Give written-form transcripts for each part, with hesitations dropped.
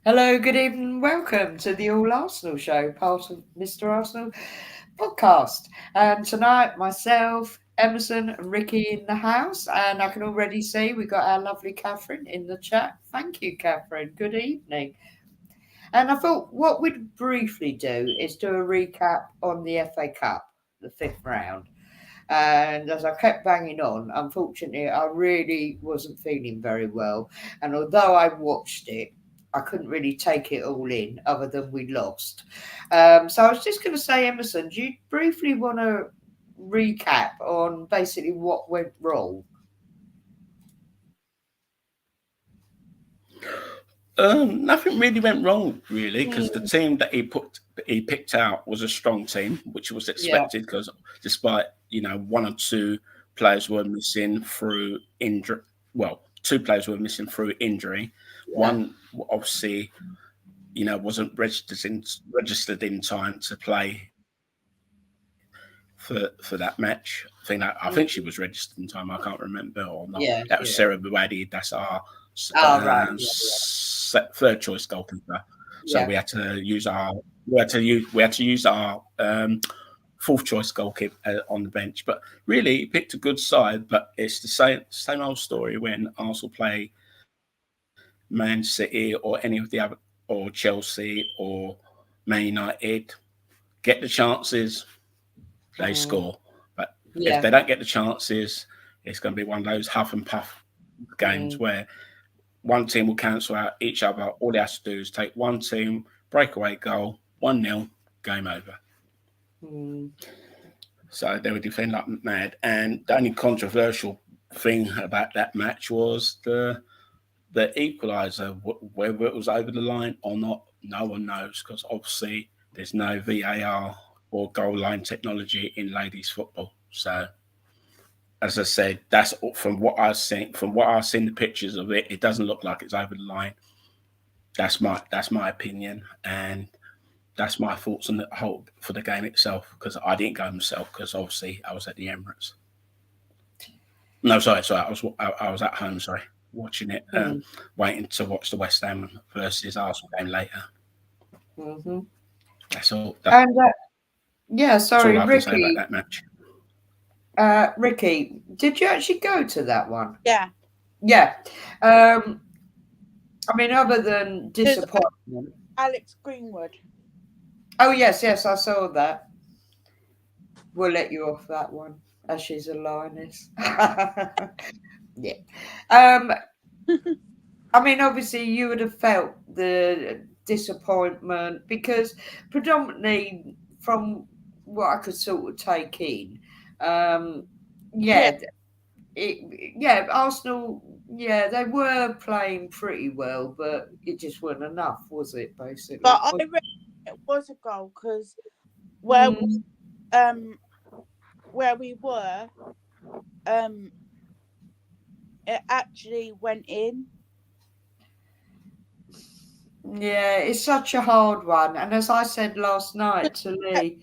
Hello, good evening. Welcome to the All Arsenal Show, part of Mr. Arsenal podcast. And tonight, myself, Emerson, and Ricky in the house. And I can already see we got our lovely Catherine in the chat. Thank you, Catherine. Good evening. And I thought what we'd briefly do is do a recap on the FA Cup, the fifth round. And as I kept banging on, unfortunately, I really wasn't feeling very well. And although I watched it, I couldn't really take it all in, other than we lost. So I was just going to say, Emerson, do you briefly want to recap on basically what went wrong? Nothing really went wrong, really, because the team that he picked out was a strong team, which was Yeah, expected. Because despite one or two players were missing through injury, well, two players were missing through injury. yeah. One obviously, wasn't registered in time to play for that match. I think she Mm, was registered in time. I can't remember or not. yeah, That was yeah. Sarah Buwadi. That's our Oh, right. Yeah, third choice goalkeeper. So yeah. we had to use our fourth choice goalkeeper on the bench. But really, he picked a good side. But it's the same old story when Arsenal play Man City or any of the other, or Chelsea or Man United. Get the chances, they Mm, score. But if yeah. they don't get the chances, it's going to be one of those huff and puff games Mm, where one team will cancel out each other. All they have to do is take one team, breakaway goal, 1-0, game over. mm, So they were defending like mad. And the only controversial thing about that match was the equaliser. Whether it was over the line or not, no one knows, because obviously there's no VAR or goal line technology in ladies football. So as I said, that's from what I've seen. From what I've seen, the pictures of it, it doesn't look like it's over the line. That's my opinion, and that's my thoughts on the whole for the game itself. Because I didn't go myself, because obviously I was at the Emirates. No, sorry, I was at home. Sorry, watching it, mm, waiting to watch the West Ham versus Arsenal game later. mm-hmm. That's all. That's And yeah, all I sorry, can say about that Ricky. match. Ricky, did you actually go to that one? Yeah, Yeah. Um, I mean, other than there's disappointment. Alex Greenwood. Oh, yes, yes, I saw that. We'll let you off that one, as she's a lioness. Yeah. Um, I mean, obviously, you would have felt the disappointment because predominantly from what I could sort of take in, um, Yeah, yeah, yeah, Arsenal, yeah, they were playing pretty well, but it just wasn't enough, was it? but Basically. I reckon it was a goal because where Mm, um where we were um it actually went in. yeah, it's such a hard one, and as I said last night to Kept- Lee,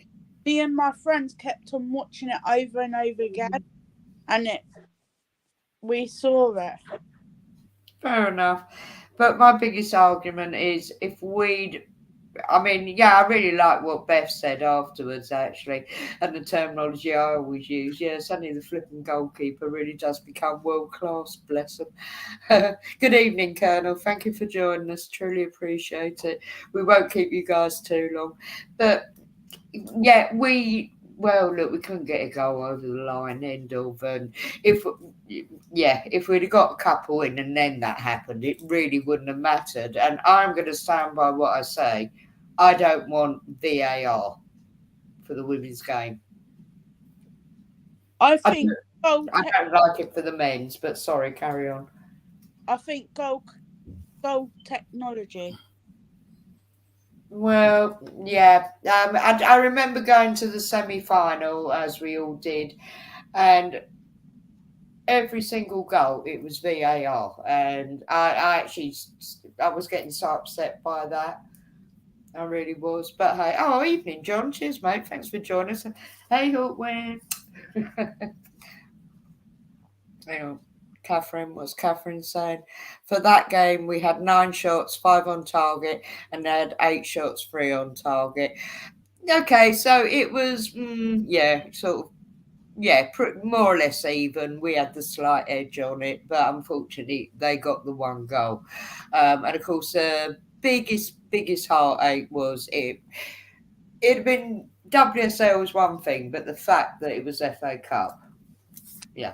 Me and my friends kept on watching it over and over again, and we saw it. fair enough. But my biggest argument is if we'd I mean, yeah, I really like what Beth said afterwards, actually, and the terminology I always use. Yeah, suddenly the flipping goalkeeper really does become world class, bless him. Good evening, Colonel. Thank you for joining us. Truly appreciate it. We won't keep you guys too long. But yeah, well, look, we couldn't get a goal over the line, end of, and if yeah, if we'd have got a couple in and then that happened, it really wouldn't have mattered. And I'm going to stand by what I say. I don't want VAR for the women's game. I I think goal. I don't like it for the men's, but sorry, carry on. I think goal technology. Well, yeah, I remember going to the semi-final as we all did, and every single goal it was VAR, and I actually I was getting so upset by that. I really was. But hey, oh evening, John. Cheers, mate. Thanks for joining us. Hey, Hawkwind. Hang on. Catherine, what's Catherine saying? For that game, we had 9 shots, 5 on target, and they had 8 shots, 3 on target. Okay, so it was, sort of, more or less even. We had the slight edge on it, but unfortunately, they got the 1 goal. And of course, the biggest heartache was it. It'd been WSL was one thing, but the fact that it was FA Cup, it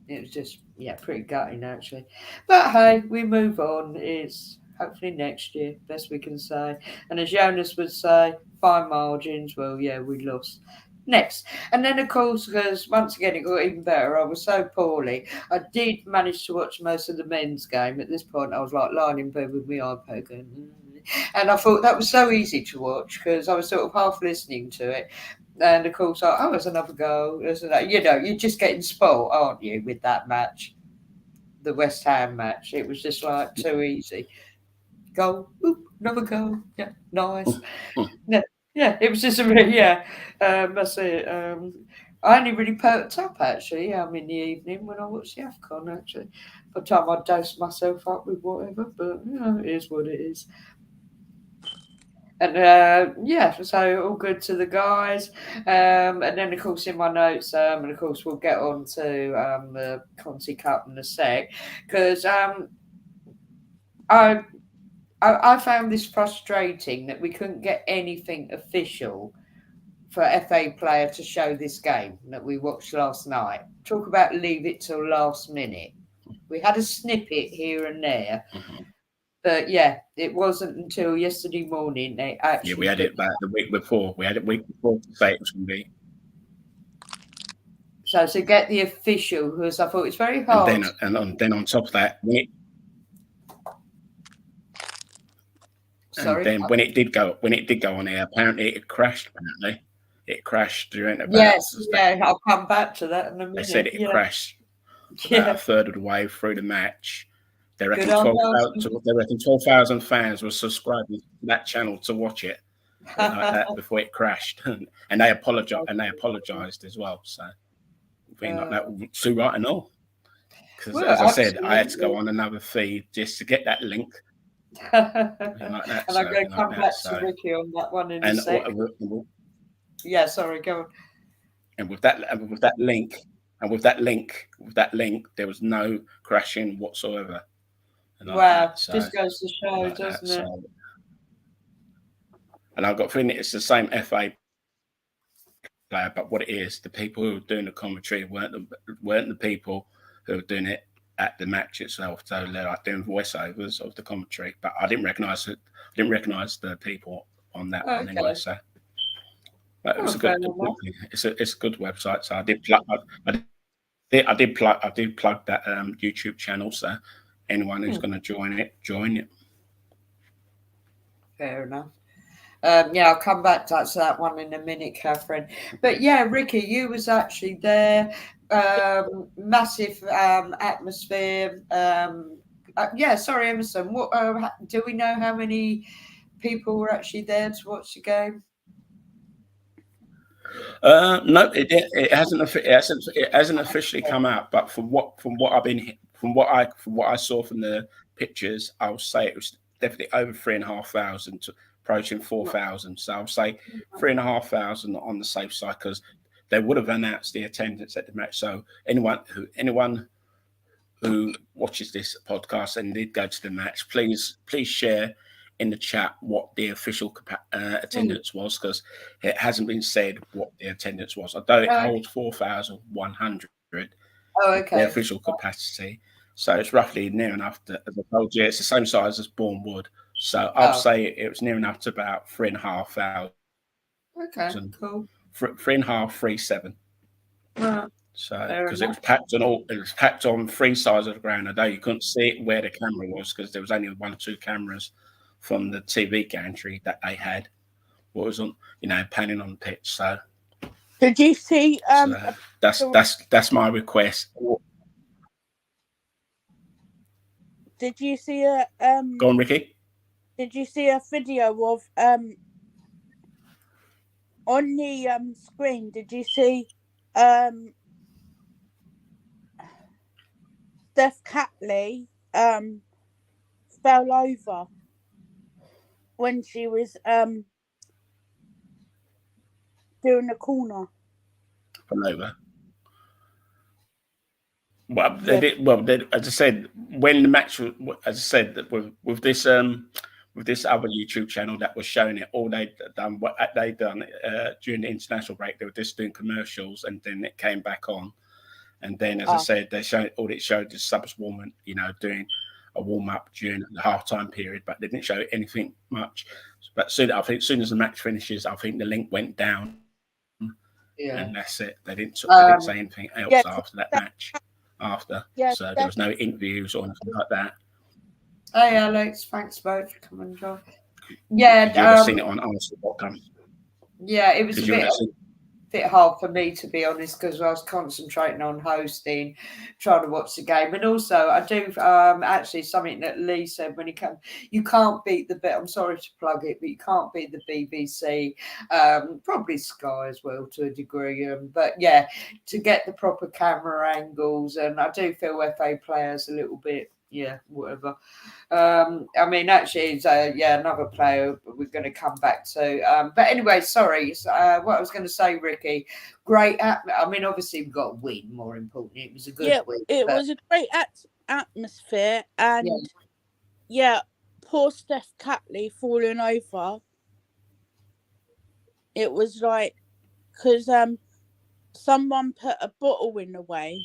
was just pretty gutting actually. But hey, we move on. It's hopefully next year, best we can say. And as Jonas would say, fine margins. Well, yeah, we lost. Next, and then of course, because once again it got even better. I was so poorly. I did manage to watch most of the men's game. At this point, I was like lying in bed with my iPad going. And I thought that was so easy to watch because I was sort of half listening to it. And of course, there's another goal. You're just getting spoiled, aren't you, with that match, the West Ham match? It was just like too easy. Goal, another goal. Yeah, nice. It was just that's it. I only really perked up actually in the evening when I watched the AFCON actually. By the time I dosed myself up with whatever, but it is what it is. And so all good to the guys. And then of course in my notes, and of course we'll get on to the Conti Cup in a sec, because I found this frustrating that we couldn't get anything official for FA player to show this game that we watched last night. Talk about leave it till last minute. We had a snippet here and there. But it wasn't until yesterday morning they actually. Yeah, we had it about the week before. We had it week before to say it was going to be. So to get the official, because I thought it's very hard. And then on top of that, when it did go on air, apparently it crashed. Apparently, it crashed during about. I'll come back to that in a minute. They said it crashed about a third of the way through the match. They reckon 12,000 fans were subscribing to that channel to watch it like that before it crashed, and they apologized as well. So I think that was too right and all. Because as I said, I had to go on another feed just to get that link. I'm going to come back to Ricky on that one in a second. Sorry, go on. And with that link, there was no crashing whatsoever. Just goes to show, doesn't it? And I've got a feeling it's the same FA player, but what it is, the people who were doing the commentary weren't the people who were doing it at the match itself. So they're like doing voiceovers of the commentary, but I didn't recognise it. I didn't recognise the people on that one anyway. So, but it was it's a good website. So I did plug that YouTube channel. So anyone who's going to join it. Fair enough. I'll come back to that one in a minute, Catherine. But Ricky, you was actually there. Massive atmosphere. Sorry, Emerson. What do we know how many people were actually there to watch the game? No, it hasn't officially come out. But from what I saw from the pictures, I would say it was definitely over 3,500 to approaching 4,000. So I'll say 3,500 on the safe side, because they would have announced the attendance at the match. So anyone who watches this podcast and did go to the match, please share in the chat what the official attendance was, because it hasn't been said what the attendance was. Although it holds 4,100, the official capacity. So it's roughly near enough to, as I told you, it's the same size as Bournemouth. So I'd say it was near enough to about 3,500. Okay, cool. 3,537. Right. So because it was packed on 3 sides of the ground. Although you couldn't see it where the camera was, because there was only 1 or 2 cameras from the TV gantry that they had. What was on, panning on the pitch. So did you see? That's my request. Did you see a Go on, Ricky. Did you see a video of on the screen? Did you see Steph Catley fell over when she was doing the corner. From over. Well, Yeah. as I said, when the match was, as I said, that with this other YouTube channel that was showing it, all they'd done during the international break, they were just doing commercials, and then it came back on, and then as I said, they showed all it showed is Subs Woman, doing a warm up during the halftime period, but they didn't show anything much. But I think as soon as the match finishes, I think the link went down, and that's it. They didn't say anything else after that match. So there was no interviews or anything like that. Hey Alex, thanks both for coming, John. Yeah, you have seen it on Arsenal.com. Yeah, it was a bit hard for me, to be honest, because I was concentrating on hosting, trying to watch the game, and also I do actually something that Lee said when he came. You can't beat I'm sorry to plug it, but you can't beat the BBC, probably Sky as well to a degree. But yeah, to get the proper camera angles, and I do feel FA players a little bit. Yeah, whatever. I mean, actually, it's, another player we're going to come back to. But anyway, sorry. What I was going to say, Ricky, great. I mean, obviously, we've got a win, more importantly. It was a good win. It was a great atmosphere. And, poor Steph Catley falling over. It was like, because someone put a bottle in the way.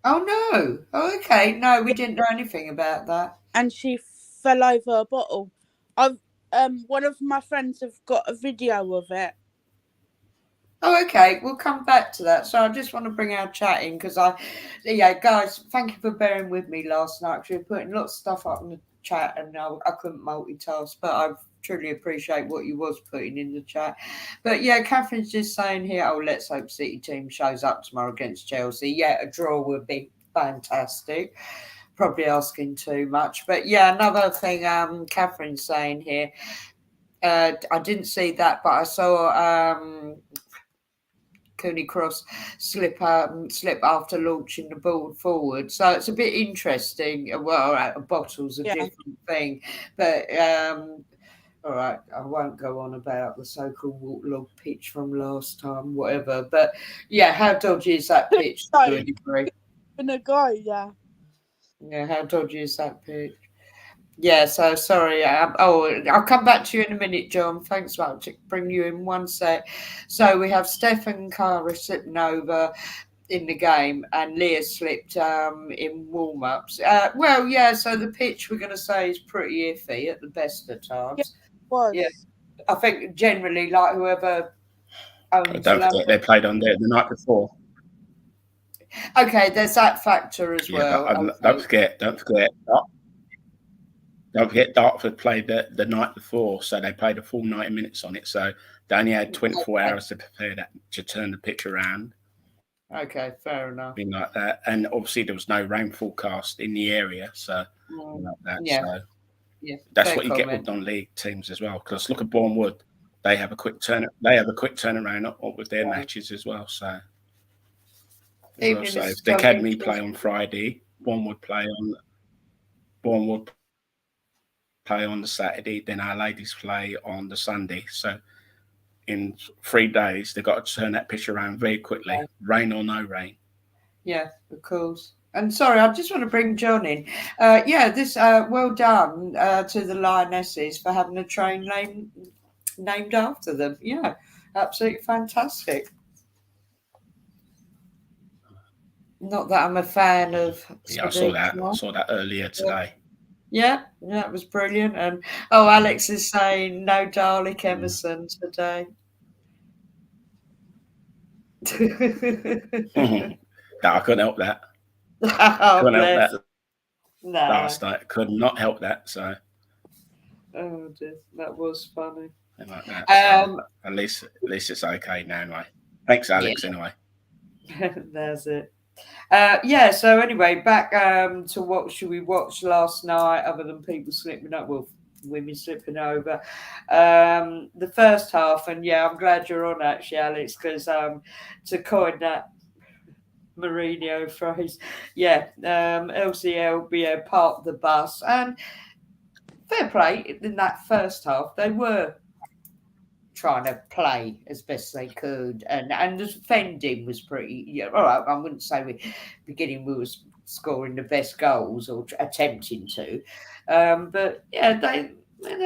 Oh, no. Oh, okay. No, we didn't know anything about that. And she fell over a bottle. One of my friends have got a video of it. Oh, okay. We'll come back to that. So I just want to bring our chat in because guys, thank you for bearing with me last night. We were putting lots of stuff up in the chat and I couldn't multitask, but I truly appreciate what you was putting in the chat. But yeah, Catherine's just saying here, let's hope City team shows up tomorrow against Chelsea. Yeah, a draw would be fantastic. Probably asking too much. But yeah, another thing Catherine's saying here, I didn't see that, but I saw Cooney Cross slip after launching the ball forward. So it's a bit interesting. Well, a bottle's a different thing. But all right, I won't go on about the so-called waterlogged pitch from last time, whatever. But yeah, how dodgy is that pitch to a degree? Gonna go, yeah. Yeah, how dodgy is that pitch? Yeah, so sorry. I'll come back to you in a minute, John. Thanks much. Bring you in one sec. So we have Stefan Kara slipping over in the game, and Leah slipped in warm-ups. So the pitch we're going to say is pretty iffy at the best of times. Yeah, I think generally, like whoever owns. Don't forget they played on there the night before. Okay, there's that factor as well. Don't forget. Dartford played the night before, so they played a full 90 minutes on it. So they only had 24 hours to prepare that, to turn the pitch around. Okay, fair enough. Something like that, and obviously there was no rain forecast in the area, so like that. Yeah. So yeah, that's what you get with non-league teams as well. Because look at Bournemouth, they have a quick turnaround with their matches as well. So if the academy play on Friday, Bournemouth play on the Saturday, then our ladies play on the Sunday. So in 3 days, they've got to turn that pitch around very quickly, rain or no rain. Yeah, of course. And sorry, I just want to bring John in. Well done to the Lionesses for having a train named after them. Yeah, absolutely fantastic. Not that I'm a fan of. Yeah, I saw that earlier today. Yeah, that was brilliant. And Alex is saying no Dalek Emerson today. I couldn't help that. No. Last night, could not help that. So. Oh dear, that was funny. Like that. So at least it's okay now, anyway. Thanks, Alex. Anyway. That's it. So anyway, back to what should we watch last night other than people slipping up, women slipping over. The first half, and I'm glad you're on actually, Alex, because to coin that Mourinho phrase. Yeah, LCL, yeah, parked the bus. And fair play, in that first half, they were trying to play as best they could, and the defending was pretty. Yeah, all right. I wouldn't say we were scoring the best goals or attempting to, but yeah, they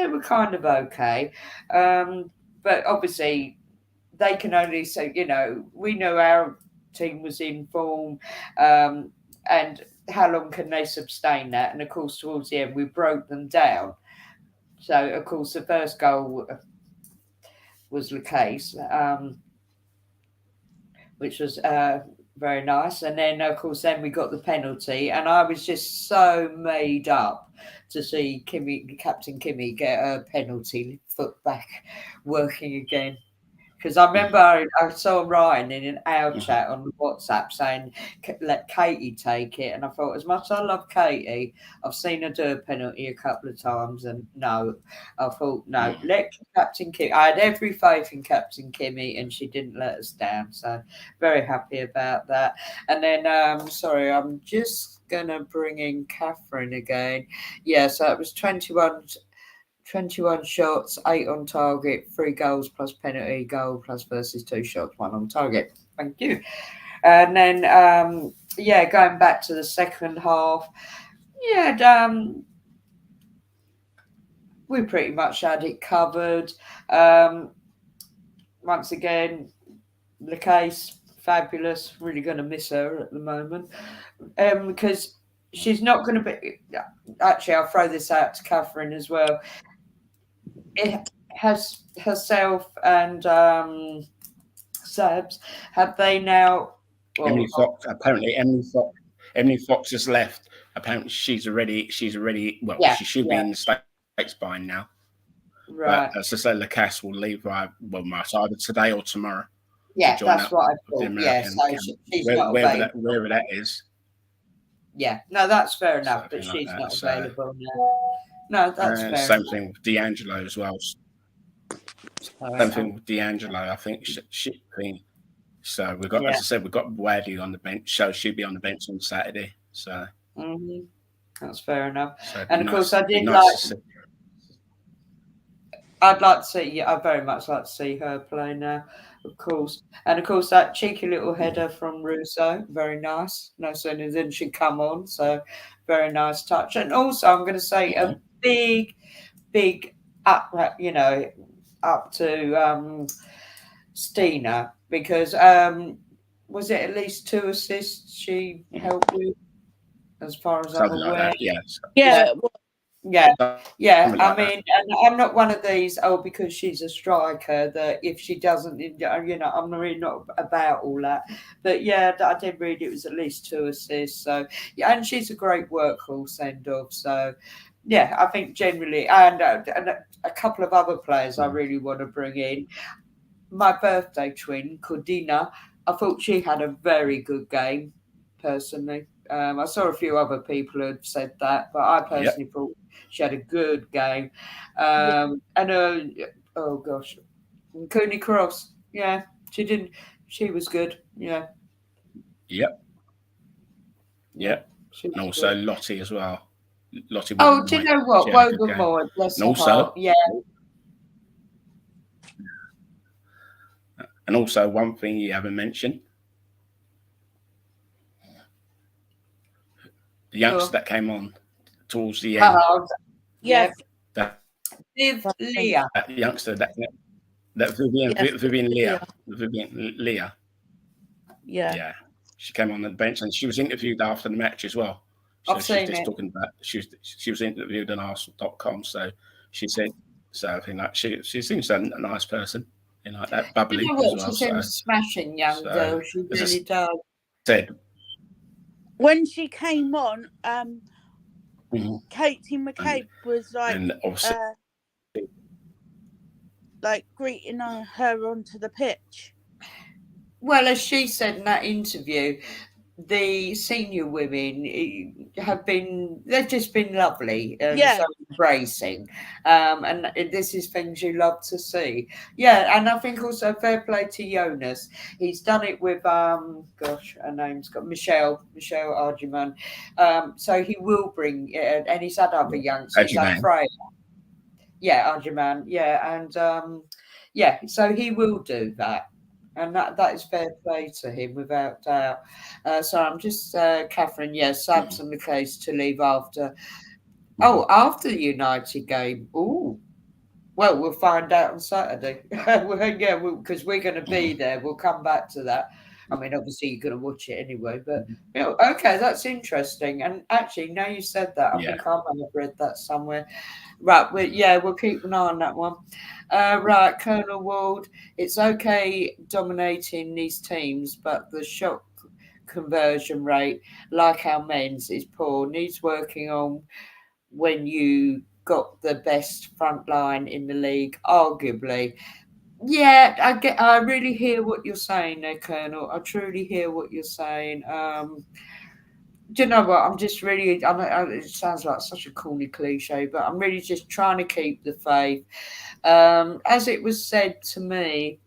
were kind of okay. But obviously, they can only say, we know our team was in form, and how long can they sustain that? And of course, towards the end, we broke them down. So, of course, the first goal was the case, which was very nice. And then, of course, then we got the penalty, and I was just so made up to see Captain Kimmy, get a penalty, foot back working again. Because I remember I saw Ryan in our chat on WhatsApp saying, let Katie take it. And I thought, as much as I love Katie, I've seen her do a penalty a couple of times. And no, I thought, no, let Captain Kimmy. I had every faith in Captain Kimmy, and she didn't let us down. So very happy about that. And then, sorry, I'm just going to bring in Catherine again. Yeah, so it was 21 shots, 8 on target, 3 goals plus penalty, goal plus versus 2 shots, 1 on target. Thank you. And then, going back to the second half, we pretty much had it covered. Once again, the case, fabulous. Really going to miss her at the moment, because she's not going to be. Actually, I'll throw this out to Catherine as well. It has herself and Sabs, have they now? Well, Emily Fox. Apparently, Emily Fox has left. Apparently, she's already. Well, she should be in the States by now. Right. But as I said, Lacasse will leave. Either today or tomorrow. Yeah, that's what I thought. Yeah, so she's not available. Wherever that is. Yeah, no, that's fair enough. But she's not available now. No, that's fair. Same thing with D'Angelo as well. Same thing with D'Angelo. I think she. So we've got, as I said, we've got Wadley on the bench. So she'll be on the bench on Saturday. So that's fair enough. So and of course, I did like. I'd like to see. Yeah, I very much like to see her play now. Of course, and of course that cheeky little header from Russo, very nice. No sooner than she come on, so very nice touch. And also, I'm going to say a big up, up to Stina, because was it at least 2 assists she helped with, as far as I'm aware? Like yes. Yeah. I mean, and I'm not one of these, because she's a striker, that if she doesn't, I'm really not about all that. But yeah, I did read it was at least 2 assists. So yeah, and she's a great workhorse send off. So yeah, I think generally, and a couple of other players I really want to bring in. My birthday twin, Cordina, I thought she had a very good game, personally. I saw a few other people who had said that, but I personally thought she had a good game. And oh gosh, Cooney Cross, she was good. Yeah. Yep. And also good. Lottie as well. Lottie. Oh, do you know what? Wogan Moore, bless her heart. Yeah. And also, one thing you haven't mentioned, the youngster that came on towards the end. Viv Leah. That youngster, that Vivian Leah. Yeah. She came on the bench and she was interviewed after the match as well. So she's just talking about she was interviewed on Arsenal.com. So she said, I think like she seems a nice person. Like that bubbly. You know what? She seems smashing young girl. She really does. Said when she came on, Katie McCabe was like greeting her onto the pitch. Well, as she said in that interview, the senior women they've just been lovely and Yeah. so embracing, and this is things you love to see. Yeah, and I think also fair play to Jonas. He's done it with gosh, her name's got Michelle Argyman. So he will bring, and he's had other youngsters. He's had Argyman. Freya. Yeah, Argyman. Yeah, and yeah, so he will do that. And that is fair play to him, without doubt. So I'm just, Catherine, yes, Samson the case to leave after. Oh, after the United game. Oh, well, we'll find out on Saturday. Yeah, because we're going to be there. We'll come back to that. I mean, obviously, you're going to watch it anyway. But, okay, that's interesting. And actually, now you said that, I think I might have read that somewhere. Right, we'll keep an eye on that one. Right, Colonel Ward, it's okay dominating these teams, but the shot conversion rate, like our men's, is poor. Needs working on when you got the best front line in the league, arguably. Yeah, I really hear what you're saying there, Colonel. I truly hear what you're saying. Do you know what? I'm just really, it sounds like such a corny cliche, but I'm really just trying to keep the faith. As it was said to me,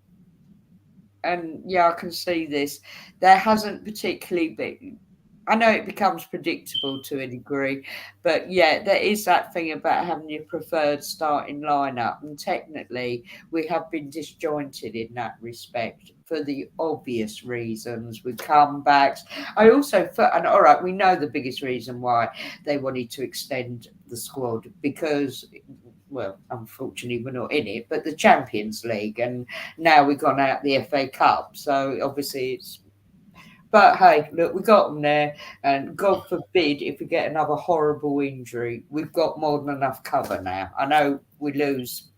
and yeah, I can see this, there hasn't particularly been. I know it becomes predictable to a degree, but yeah, there is that thing about having your preferred starting lineup, and technically, we have been disjointed in that respect for the obvious reasons with comebacks. I also, and all right, we know the biggest reason why they wanted to extend the squad because, well, unfortunately, we're not in it, but the Champions League, and now we've gone out the FA Cup, so obviously it's. But hey, look, we got them there, and God forbid if we get another horrible injury, we've got more than enough cover now. I know we lose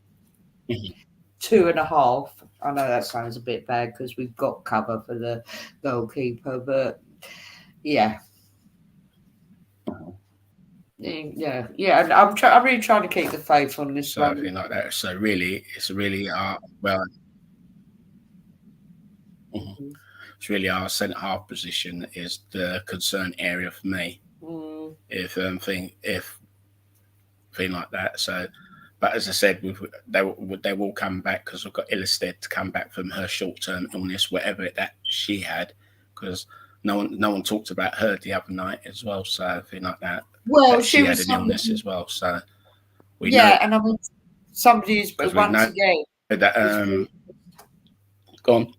2.5. I know that sounds a bit bad because we've got cover for the goalkeeper, but yeah. Yeah. And I'm really trying to keep the faith on this one. Something like that. So really, it's really well. It's really our centre half position is the concern area for me. If thing like that. So, but as I said, they will come back because we've got Ilestead to come back from her short-term illness, whatever that she had, because no one talked about her the other night as well. So thing like that. Well, that she had an illness as well. So we know, and I mean somebody's once again that gone.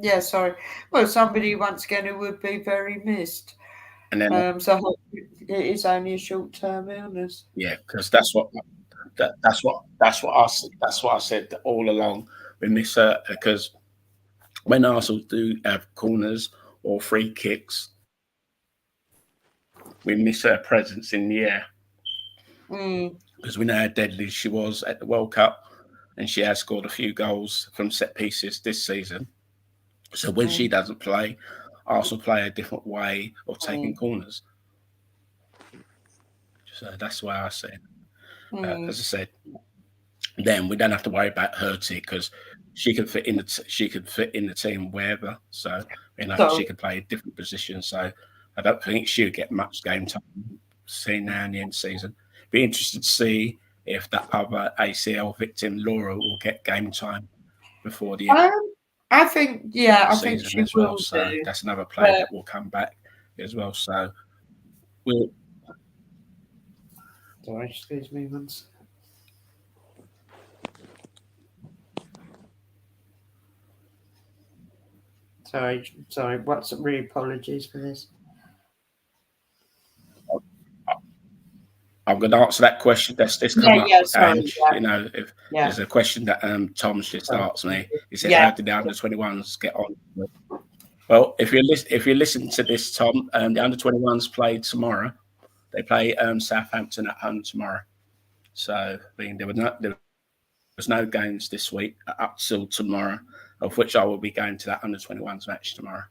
Yeah, sorry. Well, somebody once again who would be very missed. And then, so it is only a short-term illness. Yeah, because that's what I said all along. We miss her because when Arsenal do have corners or free kicks, we miss her presence in the air because we know how deadly she was at the World Cup, and she has scored a few goals from set pieces this season. So when she doesn't play, Arsenal play a different way of taking corners. So that's why I said, as I said, then we don't have to worry about Hurty because she can fit in the team wherever. So she can play a different position. So I don't think she'll get much game time seen now in the end of the season. Be interested to see if that other ACL victim Laura will get game time before the end. I think she as well. So that's another player that will come back as well. So we'll. Sorry, excuse me once. Sorry. What's really apologies for this. I'm going to answer that question. That's come up. Sorry, and if there's a question that Tom's just asked me, he said, "How did the under-21s get on?" Well, if you're listening to this, Tom, the under-21s play tomorrow. They play Southampton at home tomorrow. So there was no games this week up till tomorrow, of which I will be going to that under-21s match tomorrow.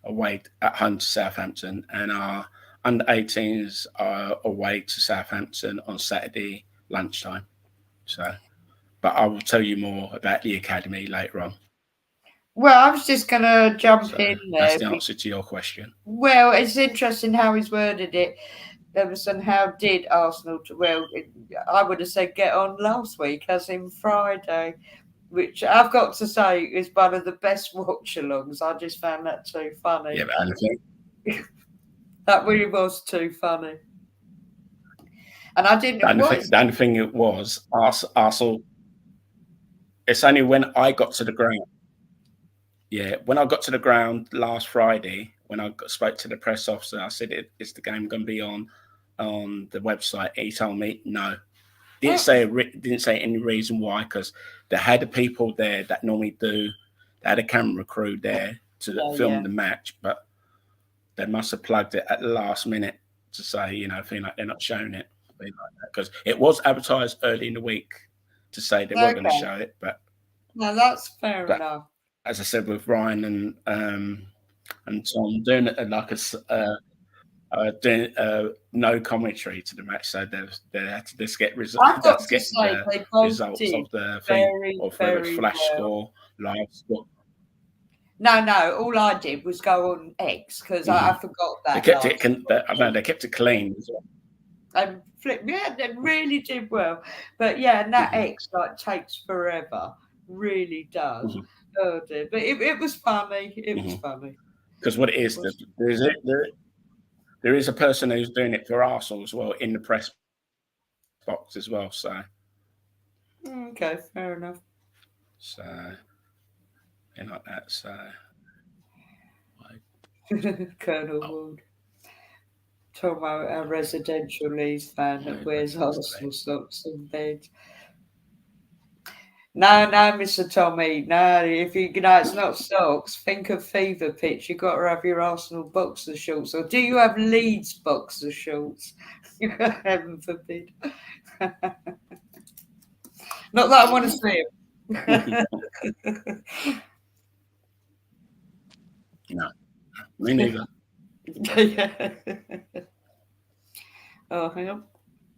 Away at home to Southampton, and our under-18s are away to Southampton on Saturday lunchtime. So, but I will tell you more about the academy later on. Well, I was just going to jump So in that's there. the answer to your question. Well, it's interesting how he's worded it. Emerson, how did Arsenal? I would have said get on last week, as in Friday, which I've got to say is one of the best watch-alongs. I just found that too funny. Yeah, but I think That really was too funny. And I didn't. the only thing it was Arsenal. It's only when I got to the ground. Yeah, when I got to the ground last Friday, when I spoke to the press officer, I said, "Is the game going to be on the website?" He told me no. Didn't say any reason why, because they had the people there that normally do. They had a camera crew there to film the match, but they must have plugged it at the last minute to say, feel like they're not showing it, because it was advertised early in the week to say they were going to show it, but no, that's fair enough. As I said, with Ryan and Tom doing it like doing no commentary to the match, so they had to just get results. I've got to say, they both results did of the thing, or very flash well. score, live score. No. All I did was go on X because I forgot that. They kept they kept it clean as well. And they really did well. But yeah, and that X takes forever, really does. Oh dear, but it was funny. It was funny. Because what it is, there is a person who's doing it for Arsenal as well in the press box as well. So okay, fair enough. So like that. So Colonel Wood, talking about a residential Leeds fan that wears Arsenal socks in bed. No, Mr. Tommy. No, if it's not socks. Think of Fever Pitch. You've got to have your Arsenal boxer shorts. Or do you have Leeds boxer shorts? Heaven forbid. Not that I want to see them. No, me neither. Yeah. Oh, hang on.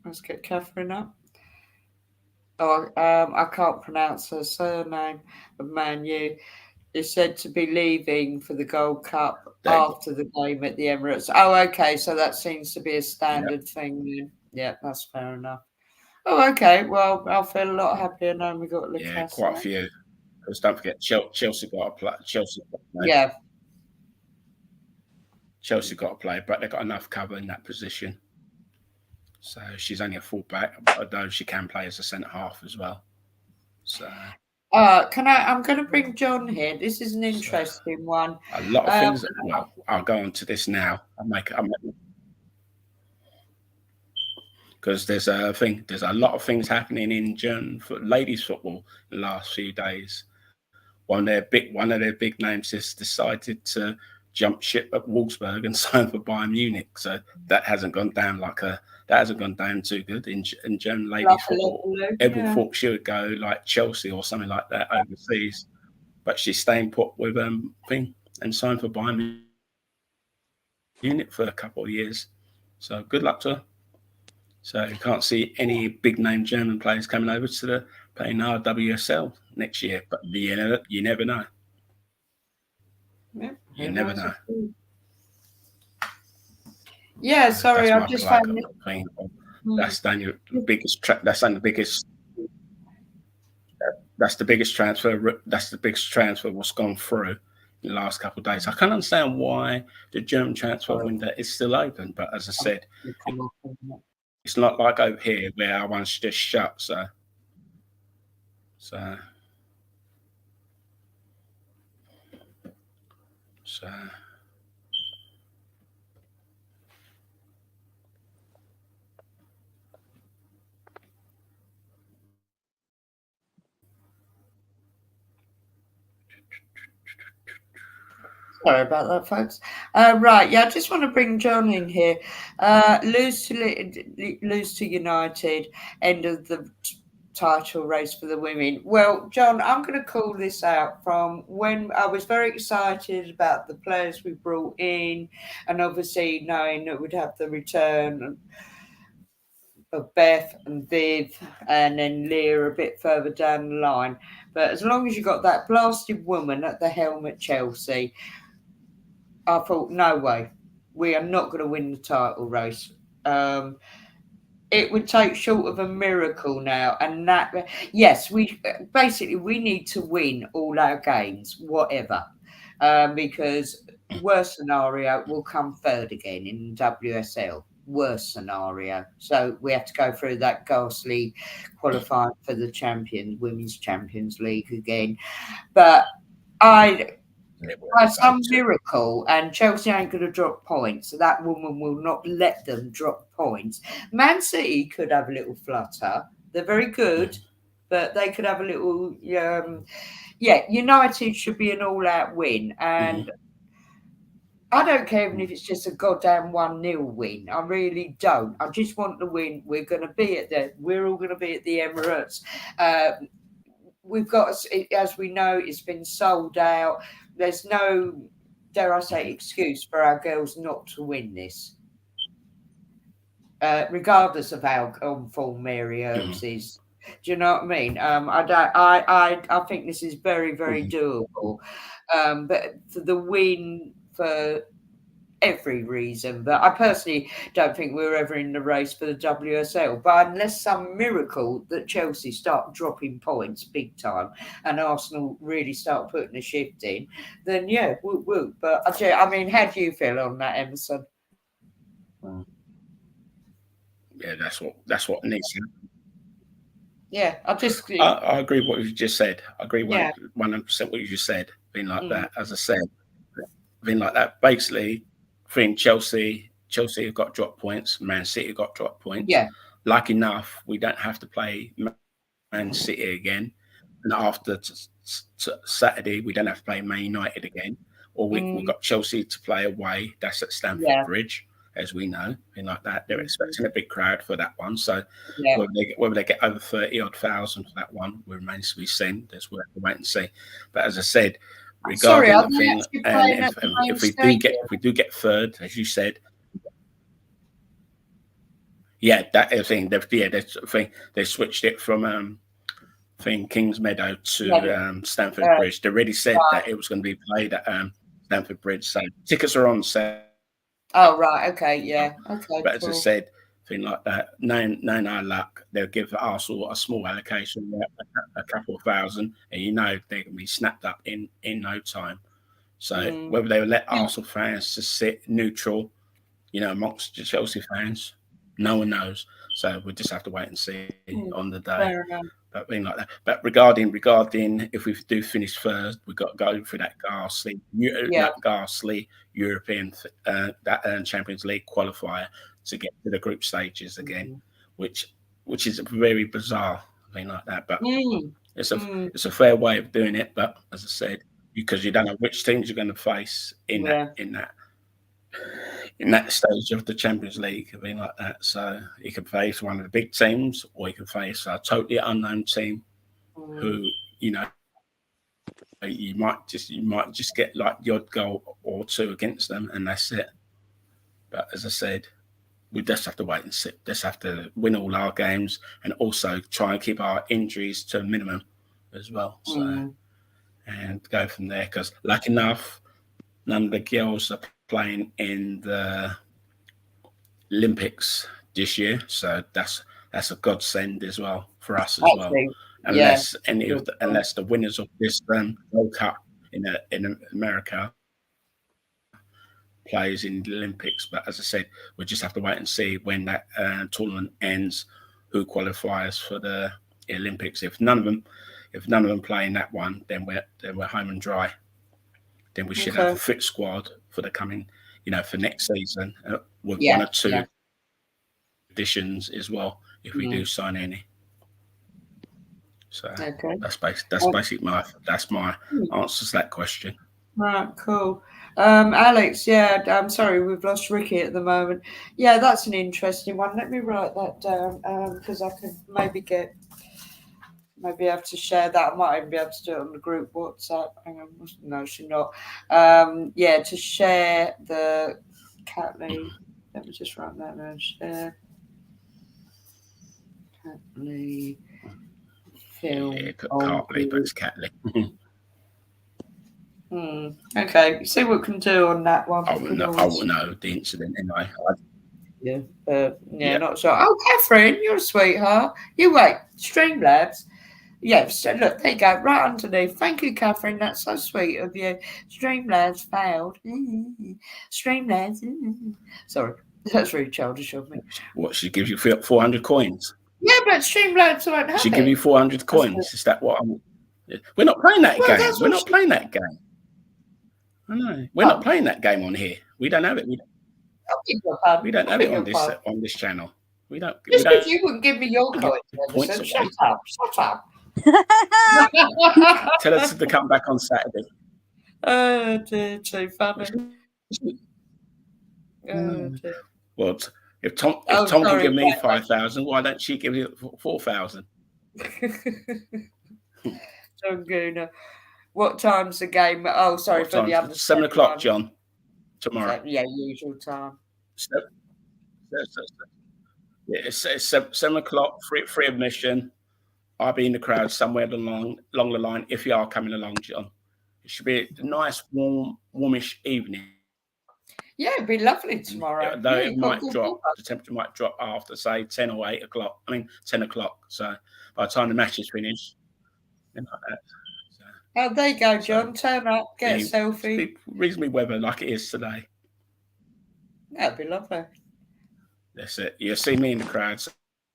Let's get Catherine up. Oh, I can't pronounce her surname of Man U. Is said to be leaving for the Gold Cup after the game at the Emirates. Oh, okay. So that seems to be a standard thing then. Yeah, that's fair enough. Oh, okay. Well, I'll feel a lot happier knowing we got Lucas. Yeah, quite a few. Because don't forget, Chelsea got to play. Yeah. Chelsea got to play, but they've got enough cover in that position. So she's only a fullback, although she can play as a centre half as well. So. I'm going to bring John here. This is an interesting one. A lot of things. Well, I'll go on to this now. Because there's a lot of things happening in German ladies football in the last few days. One of their big names has decided to jump ship at Wolfsburg and sign for Bayern Munich. So that hasn't gone down too good in German ladies football. Everyone thought she would go like Chelsea or something like that overseas, but she's staying put with and signed for Bayern Munich for a couple of years. So good luck to her. So you can't see any big name German players coming over to the playing RWSL next year, but you never know. Yeah, you never know. Yeah, sorry, I've just found that's the biggest. That's the biggest. That's the biggest transfer. That's the biggest transfer what's gone through in the last couple of days. I can't understand why the German transfer window is still open, but as I said, it's not like over here where our one's just shut. So. Sorry about that, folks. Right, yeah, I just want to bring John in here. Lose to United, end of the title race for the women. Well, John, I'm going to call this out from when I was very excited about the players we brought in, and obviously knowing that we'd have the return of Beth and Viv, and then Leah a bit further down the line. But as long as you got that blasted woman at the helm at Chelsea, I thought, no way, we are not going to win the title race. It would take short of a miracle now, and that, yes, we need to win all our games, whatever, because worst scenario will come third again in WSL. Worst scenario, so we have to go through that ghastly qualifying for the Women's Champions League again. But by some miracle, and Chelsea ain't going to drop points, so that woman will not let them drop points. Man City could have a little flutter. They're very good, but they could have a little. United should be an all-out win, and I don't care even if it's just a goddamn 1-0 win. I really don't. I just want the win. We're all going to be at the Emirates. We've got, as we know, it's been sold out. There's no, dare I say, excuse for our girls not to win this, regardless of how on form Mary Earps is. Do you know what I mean? I think this is very, very doable. But for the win, for every reason, but I personally don't think we're ever in the race for the WSL. But unless some miracle that Chelsea start dropping points big time and Arsenal really start putting a shift in, then yeah, woo. But I mean, how do you feel on that, Emerson? Yeah, that's what needs to happen. Yeah, I agree with what you just said. I agree 100% what you just said. Being like that, as I said, being like that, basically. I think Chelsea have got drop points. Man City got drop points. Yeah. Like enough, we don't have to play Man City again. And after Saturday, we don't have to play Man United again. Or we've got Chelsea to play away. That's at Stamford Bridge, as we know. And like that, they're expecting a big crowd for that one. So whether they get over 30,000 for that one remains to be seen. There's worth to wait and see. But as I said, regarding the thing, and if we do get third, as you said, that thing, they switched it from Kings Meadow to Stamford Bridge. They already said that it was going to be played at Stamford Bridge, so tickets are on sale. Oh right, okay, yeah, okay. But as I said, thing like that, knowing our luck, they'll give Arsenal a small allocation, a couple of thousand, and they can be snapped up in no time. So whether they will let Arsenal fans to sit neutral, amongst the Chelsea fans, no one knows. So we'll just have to wait and see on the day. But being like that. But regarding if we do finish first, we've got to go for that ghastly European Champions League qualifier to get to the group stages again, which is very bizarre thing like that. But it's a fair way of doing it. But as I said, because you don't know which teams you're going to face in that stage of the Champions League, being like that. So you can face one of the big teams, or you can face a totally unknown team who you might just get like the odd goal or two against them, and that's it. But as I said, we just have to wait and see. Just have to win all our games, and also try and keep our injuries to a minimum as well. So and go from there, because like enough, none of the girls are playing in the Olympics this year, so that's a godsend as well for us as well. Unless the winners of this World Cup in America plays in the Olympics. But as I said, we just have to wait and see when that tournament ends, who qualifies for the Olympics. If none of them play in that one, then we're home and dry. Then we should have a fit squad for the coming, for next season with one or two additions as well, if we do sign any. So that's basically my answer to that question. Right, cool. Alex, I'm sorry, we've lost Ricky at the moment. Yeah, that's an interesting one. Let me write that down because I can maybe have to share that. I might even be able to do it on the group WhatsApp. Hang on, no, she's not. To share the Catley. Let me just write that down. Share Catley film. Yeah, Cartley, but it's Catley. Okay, see what we can do on that one. I wouldn't know the incident anyway. Yeah, not sure. Oh, Catherine, you're a sweetheart. You wait, Streamlabs. Yeah, so look, there you go, right underneath. Thank you, Catherine. That's so sweet of you. Streamlabs failed. Streamlabs. Sorry, that's really childish of me. What, she gives you 400 coins? Yeah, but Streamlabs won't have She it. give you 400 coins. Is that what I'm... We're not playing that game. We're not playing that game. I know. We're not playing that game on here. We don't have it. We don't have it on this channel. We don't. Just because you wouldn't give me your coins. So shut up. Tell us to come back on Saturday. Oh, dear, too funny. Well, if Tom can give me 5,000, why don't she give you 4,000? John Gooner. What time's the game? Oh, sorry for the other 7 o'clock, John. Tomorrow. Yeah, usual time. Yeah, it's 7 o'clock. Free admission. I'll be in the crowd somewhere along the line. If you are coming along, John, it should be a nice, warmish evening. Yeah, it'd be lovely tomorrow. Though it might drop, the temperature might drop after, say, 10 or 8 o'clock. 10 o'clock. So by the time the match is finished, like that. So, oh, there you go, John. Turn up, get a selfie. Reasonably weather like it is today. That'd be lovely. That's it. You'll see me in the crowd, so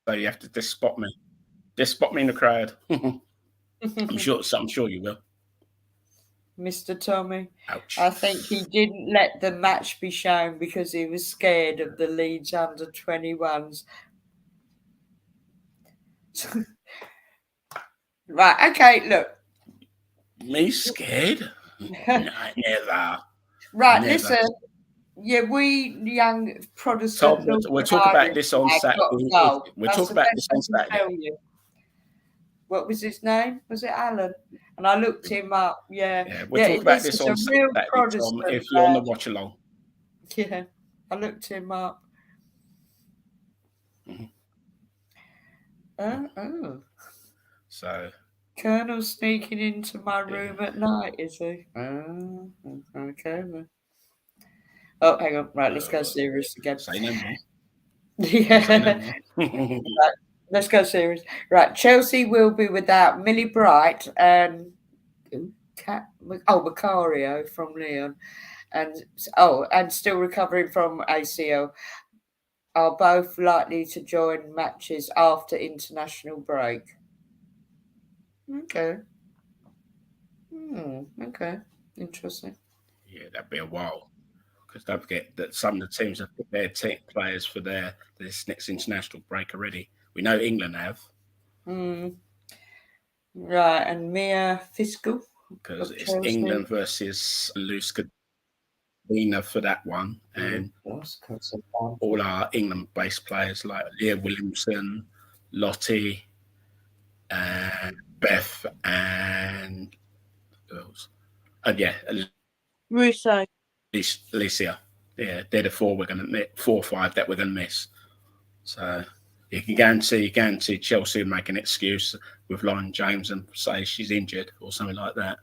you have to just spot me. Just spot me in the crowd. I'm sure you will. Mr. Tommy. Ouch. I think he didn't let the match be shown because he was scared of the Leeds under 21s. Right, okay, look. Me scared? No, never. Right, never. Listen. Yeah, we young Protestant. Tom, we'll talk about this on Saturday. We'll talk about this on Saturday. What was his name? Was it Alan? And I looked him up. Yeah. We'll talk about this on Saturday, Tom, if you're on the watch along. Yeah, I looked him up. So. Colonel sneaking into my room at night, is he? Okay. Oh, hang on. Right, let's go serious again. Say no more. Yeah. Right, let's go serious. Right, Chelsea will be without Millie Bright and Macario from Lyon, and still recovering from ACL. Are both likely to join matches after international break. Okay. Okay. Interesting. Yeah, that'd be a while. Because don't forget that some of the teams have put their players for this next international break already. We know England have. Right, and Mia Fiscal. Because it's England versus Luz Cadena for that one. And all our England-based players like Leah Williamson, Lottie, and Beth, and who else? Russo. Alicia. Yeah, they're the 4 or 5 that we're going to miss. So you can guarantee Chelsea will make an excuse with Lauren James and say she's injured or something like that.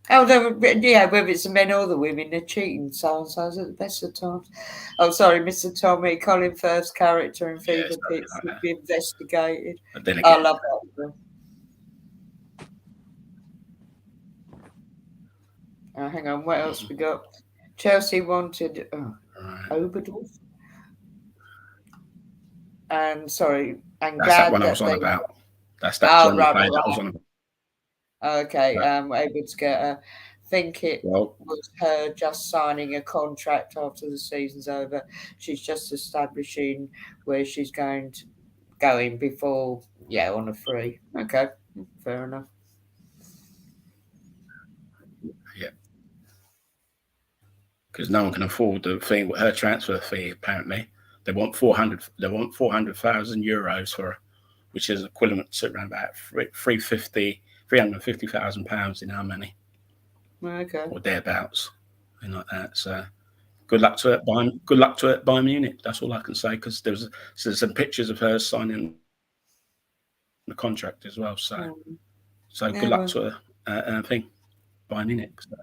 Oh, whether it's the men or the women, they're cheating so-and-so at the best of times. Oh, sorry, Mr. Tommy, Colin Firth's character in Fever Pitch should be investigated. Then again, I love that. Hang on, what else we got? Chelsea wanted Oberdorf. And that's that one I was on about. That's that German player that I was on about. Okay, able to get her. Think it was her just signing a contract after the season's over. She's just establishing where she's going before, on a free. Okay, fair enough. Yeah, because no one can afford the fee. Her transfer fee, apparently, they want 400,000 euros for her, which is equivalent to around about 350,000 pounds in our money. Okay. Or thereabouts, something like that. So, good luck to it. Bayern Munich. That's all I can say, because there's some pictures of her signing the contract as well. So, Mm. so Yeah, good luck well. to thing Bayern Munich. So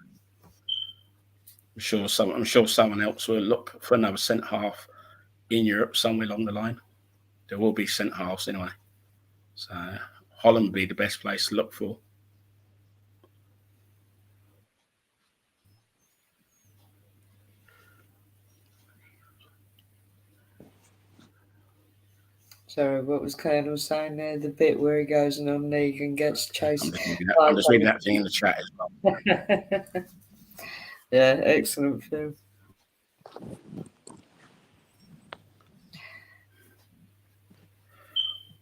I'm sure someone else will look for another centre half in Europe somewhere along the line. There will be centre halves anyway. So Holland would be the best place to look for. Sorry, what was Colonel saying there? The bit where he goes on league and gets chased. I'm just reading that thing in the chat as well. Yeah, excellent film.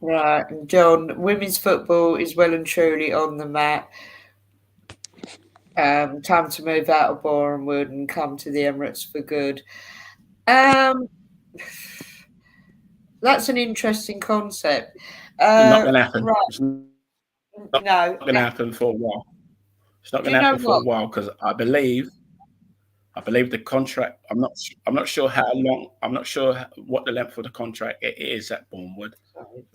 Right, John, women's football is well and truly on the map. Time to move out of Boreham Wood and come to the Emirates for good. That's an interesting concept. Not going to happen. Right. It's not No. going to happen for a while. It's not Do going you to know happen for a what? while because I believe the contract. I'm not sure how long. I'm not sure what the length of the contract it is at Bournemouth.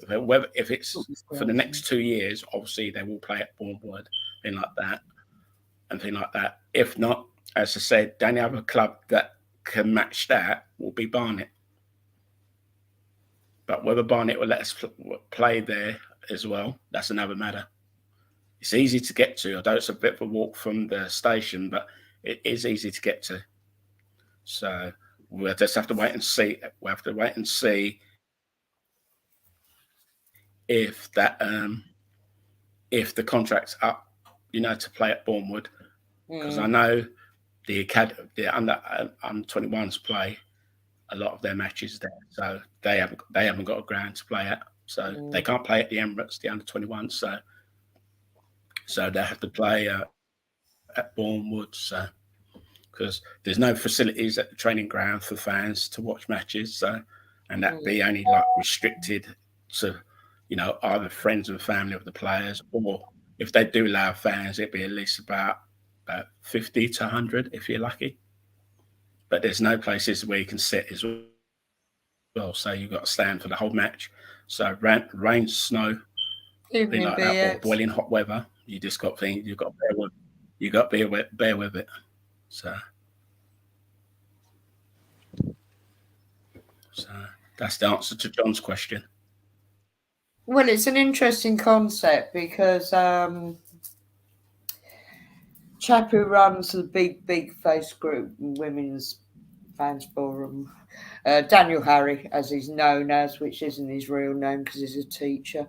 Whether if it's for the next 2 years, obviously they will play at Bournemouth, thing like that. If not, as I said, the only other club that can match that will be Barnet. But whether Barnet will let us play there as well, that's another matter. It's easy to get to, although it's a bit of a walk from the station, but it is easy to get to. So we'll just have to wait and see. We'll have to wait and see if that if the contract's up, to play at Bournemouth, because I know the under 21s play a lot of their matches there, so they haven't got a ground to play at, so they can't play at the Emirates, the under 21s, so they have to play at Bournemouth, so because there's no facilities at the training ground for fans to watch matches, so and that'd be only like restricted to either friends and family of the players, or if they do allow fans, it'd be at least about 50 to 100 if you're lucky. But there's no places where you can sit as well, so you've got to stand for the whole match. So rain, snow, thing like that, or boiling hot weather, you just got things you've got to bear with. You got to bear with it. So that's the answer to John's question. Well, it's an interesting concept because chap who runs the big face group, women's fans forum, Daniel Harry, as he's known as, which isn't his real name because he's a teacher,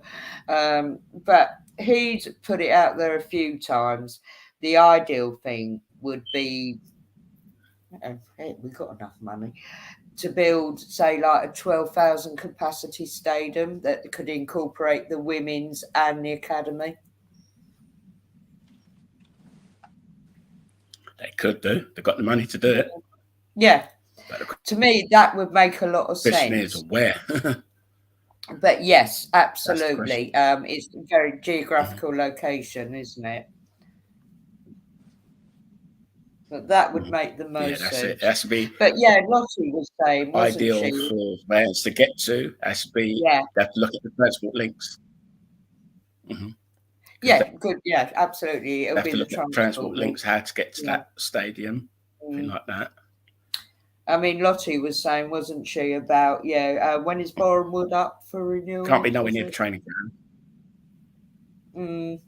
but he's put it out there a few times. The ideal thing would be, hey, we've got enough money to build, say, like a 12,000 capacity stadium that could incorporate the women's and the academy. They could do. They've got the money to do it. Yeah. To me, that would make a lot of sense. Question is where. But yes, absolutely. It's a very geographical location, isn't it? But that would make the most sense. It has to be. But yeah, Lottie was saying, wasn't ideal she? For fans to get to. Has to be. Yeah. They have to look at the transport links. Yeah, good. Yeah, absolutely. It'll be the transport links, how to get to that stadium, thing like that. I mean, Lottie was saying, wasn't she, about when is Boreham Wood up for renewal? Can't be nowhere near the training ground.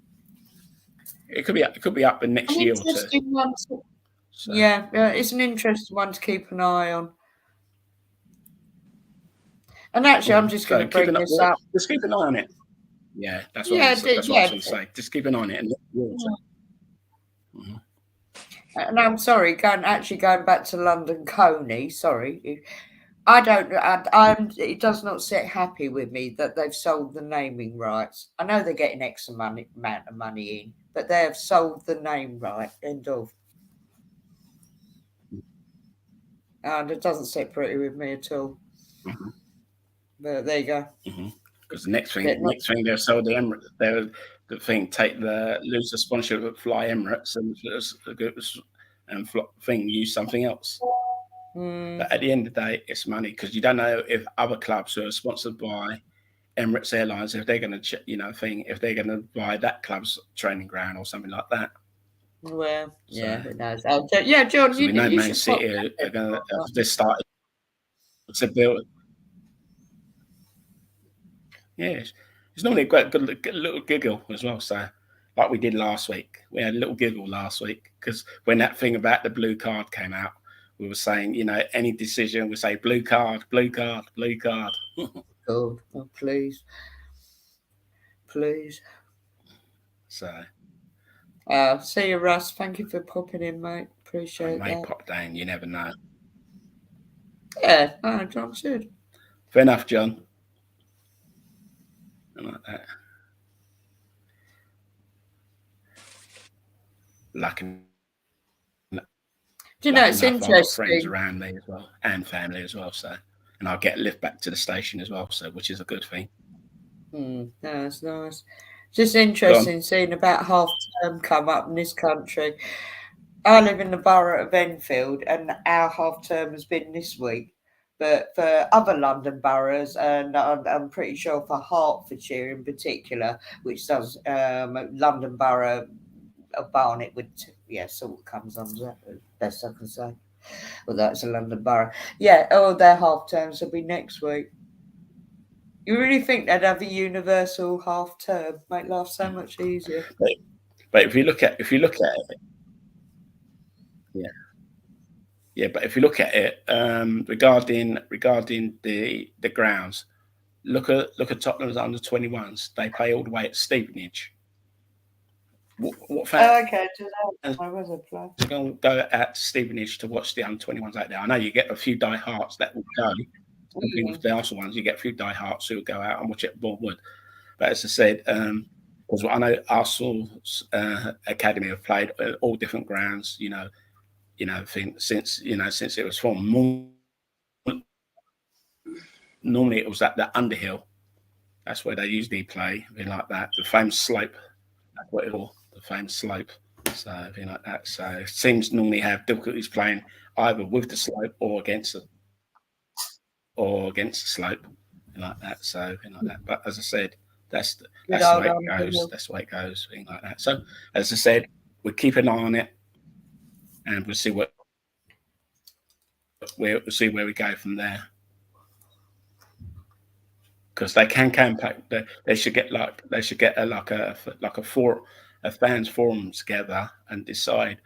It could be up in next year or two. Yeah, it's an interesting one to keep an eye on. And actually, I'm just going to bring this up. Just keep an eye on it. Yeah, that's what I was going to say. Just keep an eye on it. And I'm sorry, going back to London Coney. Sorry, it does not sit happy with me that they've sold the naming rights. I know they're getting X amount of money in, but they have sold the name right. End of. And it doesn't sit pretty with me at all. But there you go. Because the next thing they'll sell the Emirates. They'll lose the sponsorship of Fly Emirates and use something else. But at the end of the day, it's money because you don't know if other clubs who are sponsored by Emirates Airlines, if they're going to, if they're going to buy that club's training ground or something like that. Well, yeah, So- who knows? Yeah, John, So we know you Man should City are going to just start to build. Yeah, it's normally a good little giggle as well. So, like we did last week, we had a little giggle last week because when that thing about the blue card came out, we were saying, any decision, we say blue card, blue card, blue card. Oh, please. So, see you, Russ. Thank you for popping in, mate. Appreciate may that. pop down. You never know. Yeah, no, John should. Fair enough, John. I like that. Lucky. Do you know, it's I've got friends interesting. around me as well and family as well. So, and I'll get a lift back to the station as well. So, which is a good thing. No, that's nice. Just interesting seeing about half term come up in this country. I live in the borough of Enfield, and our half term has been this week. But for other London boroughs, and I'm pretty sure for Hertfordshire in particular, which does London Borough of Barnet, sort of comes under that, best I can say. Well, that's a London borough. Yeah, their half terms will be next week. You really think they'd have a universal half term? Make life so much easier. But if you look at it, yeah. But if you look at it, regarding the grounds, look at Tottenham's under 21s. They play all the way at Stevenage. What fans Okay, I was a play. are going to go out to Stevenage to watch the under 21s out there? I know you get a few diehards that will go. Something with the Arsenal ones, you get a few diehards who will go out and watch it at Bournemouth. But as I said, because I know Arsenal's academy have played at all different grounds. Since it was formed. Normally it was at the Underhill. That's where they usually play, something like that. The famous slope. That's what it was. The famous slope. So something like that. So it seems normally have difficulties playing either with the slope or against the slope, like that. So like that. But as I said, that's the way it goes. That's the way it goes, thing like that. So as I said, we'll keep an eye on it, and we'll see where we go from there. Because they can campaign, they should get a fans forum together and decide,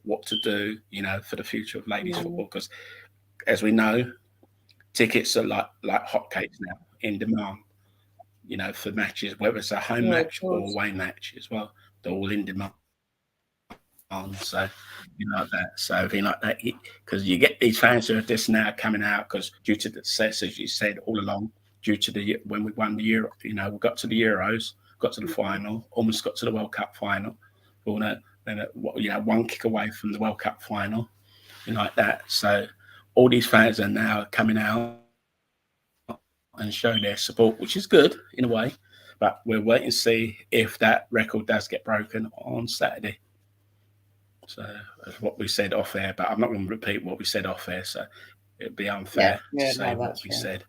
what to do, for the future of ladies football. Because as we know, tickets are like hotcakes now, in demand, for matches, whether it's a home match or away match as well. They're all in demand. So, like that. So, like that, because you get these fans who are just now coming out because due to the success, as you said all along, due to when we won the Euro, we got to the Euros, got to the final, almost got to the World Cup final. One kick away from the World Cup final, like that. So, all these fans are now coming out and showing their support, which is good in a way. But we're waiting to see if that record does get broken on Saturday. So that's what we said off air, but I'm not going to repeat what we said off air. So it'd be unfair to say what we said.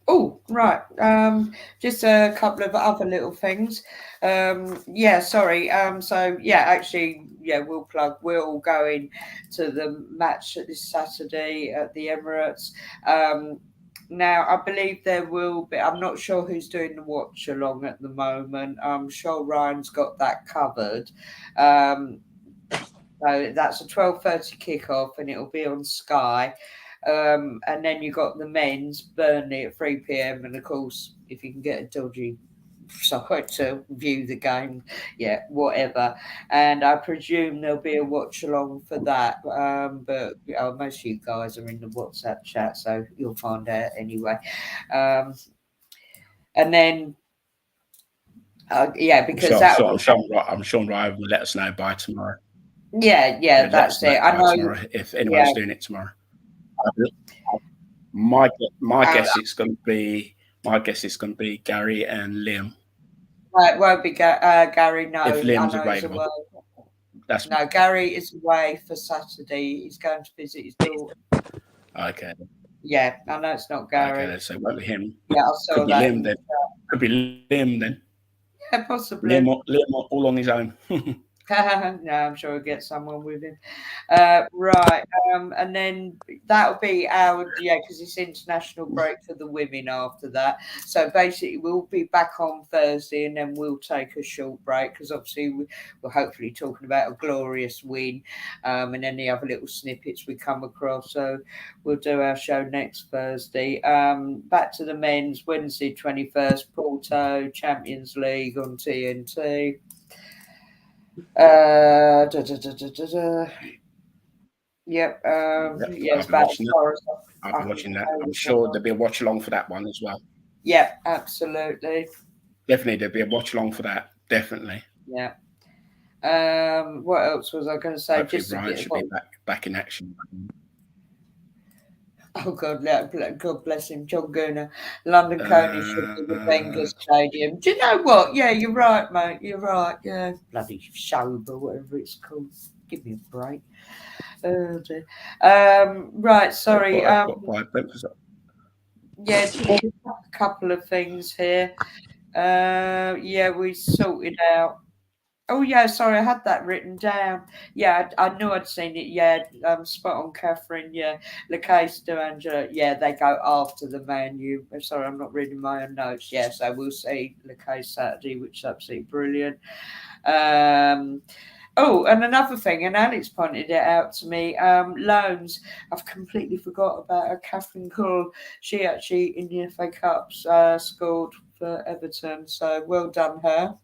Oh, right. Just a couple of other little things. Sorry. We'll plug. We're all going to the match this Saturday at the Emirates. Now, I believe there will be, I'm not sure who's doing the watch along at the moment. I'm sure Ryan's got that covered. So that's a 12:30 kickoff and it'll be on Sky. And then you got the men's Burnley at 3 p.m. And of course, if you can get a dodgy site to view the game, whatever. And I presume there'll be a watch along for that. But most of you guys are in the WhatsApp chat, so you'll find out anyway. And then, because I'm sure Ryan will let us know by tomorrow. Yeah, that's it. I know tomorrow, if anyone's doing it tomorrow. My guess it's going to be Gary and Liam. It won't be Gary. No, if Liam's available. Gary is away for Saturday. He's going to visit his daughter. Okay. Yeah, I know it's not Gary. Okay, so it won't be him. Yeah, I saw Could be that. Liam then. Could be Liam then. Yeah, possibly. Liam all on his own. No, I'm sure we'll get someone with him. Right. And then that'll be because it's international break for the women after that. So basically, we'll be back on Thursday and then we'll take a short break because obviously we're hopefully talking about a glorious win and any other little snippets we come across. So we'll do our show next Thursday. Back to the men's Wednesday, 21st, Porto Champions League on TNT. Yep. I'll be watching that. I'll be watching that. I'm sure there'll be a watch along for that one as well. Yeah, absolutely. Definitely, there'll be a watch along for that. Definitely. Yeah. What else was I going to say? Hopefully Ryan should be back in action. Oh God, God bless him, John Gooner. London Coney should be the Wenger Stadium. Do you know what? Yeah, you're right, mate. You're right. Yeah, bloody sober, whatever it's called. Give me a break. Oh dear. Right, sorry. Yeah, just a couple of things here. Yeah, we sorted out. Oh yeah, sorry, I had that written down. Yeah, I knew I'd seen it. Yeah, spot on, Catherine. Yeah, Lacasse to Angela. Yeah, they go after the Man U. Sorry, I'm not reading my own notes. Yeah, so we'll see Lacasse Saturday, which is absolutely brilliant. Oh, and another thing, and Alex pointed it out to me. Loans. I've completely forgot about her. Catherine Cole. She actually in the FA Cups scored for Everton. So well done, her.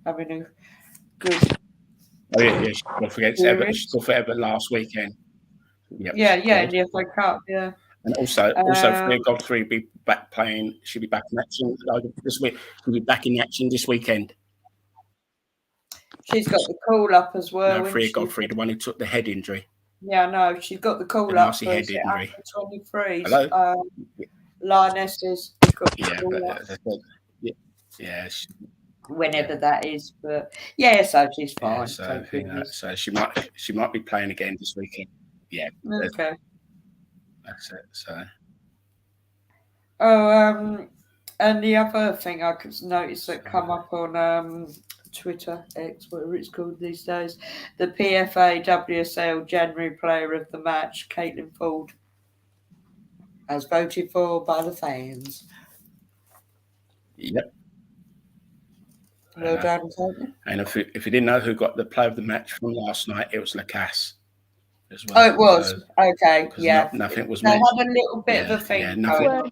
Having a good. Oh yeah, she scored for Everton. She scored for Everton last weekend. Yep, yeah, in the FA Cup, yeah. And also, Freya Godfrey will be back playing. She'll be back in action this week. She'll be back in action this weekend. She's got the call up as well. No, Freya Godfrey, the one who took the head injury. Yeah, no, she's got the call up for head injury. 23. Hello? Lionesses. Yeah. Whenever that is, but yeah, so she's fine. Yeah, so she might be playing again this weekend. Yeah. Okay. That's it. So. Oh, and the other thing I could notice that come up on Twitter, X, whatever it's called these days, the PFA WSL January Player of the Match, Caitlin Ford, as voted for by the fans. Yep. Well done, Caitlin. And if you didn't know who got the Player of the Match from last night, it was Lacasse as well. Oh, it was? So, okay, yeah. Nothing was meant. They had a little bit of a thing. Yeah, nothing.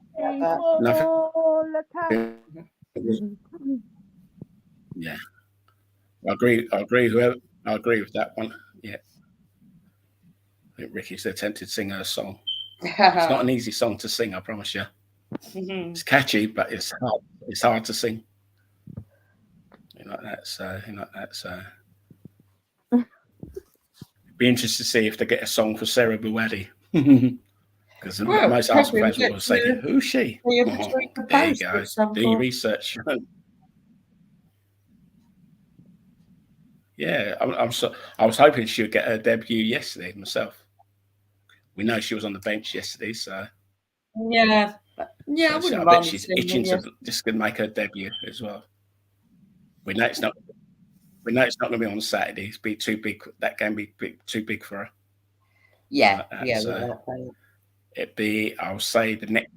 Yeah. I agree with that one. Yeah. I think Ricky's attempted to sing her song. It's not an easy song to sing, I promise you. It's catchy, but it's hard. It's hard to sing. Like that, so. Be interested to see if they get a song for Sarah Buwadi. Because most Arsenal fans will say, "Who's she?" There you go. Do your research. Yeah, I was hoping she would get her debut yesterday myself. We know she was on the bench yesterday, so yeah. I bet she's itching to just gonna make her debut as well. We know it's not going to be on Saturday. It's be too big. That game be too big for her. Yeah, it'd be. I'll say the next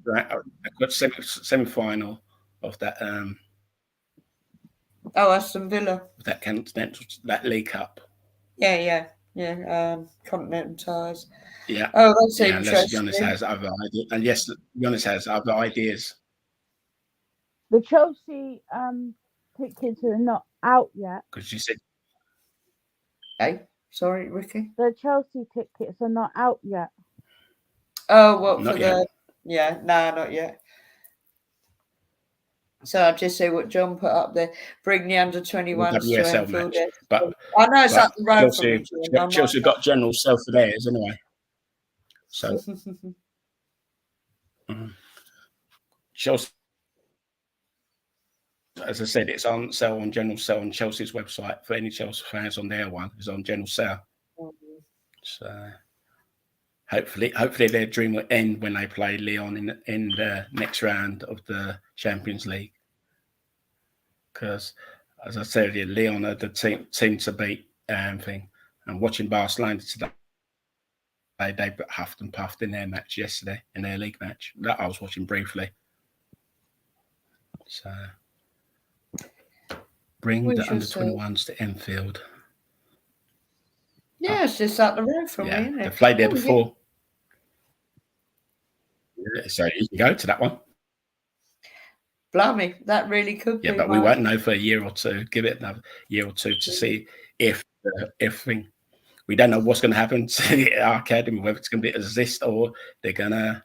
semi-final of that. Aston Villa. That Continental, that League Cup. Yeah. Continental ties. Yeah. Oh, that's interesting. Unless Giannis has other ideas, and yes, Giannis has other ideas. The Chelsea tickets are not out yet. Because you said. Hey, sorry, Ricky. The Chelsea tickets are not out yet. Oh, what not for yet. Not yet. So I'll just say what John put up there. Bring the under-21 WSL match. But I know it's up the road from Chelsea got general sell for theirs anyway. So Chelsea, as I said, it's on sale on general sale on Chelsea's website for any Chelsea fans on their one. It's on general sale. So hopefully their dream will end when they play Lyon in the next round of the Champions League. Because, as I said, Lyon are the team to beat. Thing. And watching Barcelona today, they huffed and puffed in their match yesterday, in their league match. That I was watching briefly. So, bring the under-21s to Enfield. Yeah, it's just up the road from me, isn't it? They've played there before. Yeah, so you can go to that one. Blimey, that really could be. Yeah, but we won't know for a year or two. Give it another year or two to see if we don't know what's going to happen to our academy, whether it's going to be exist or they're going to,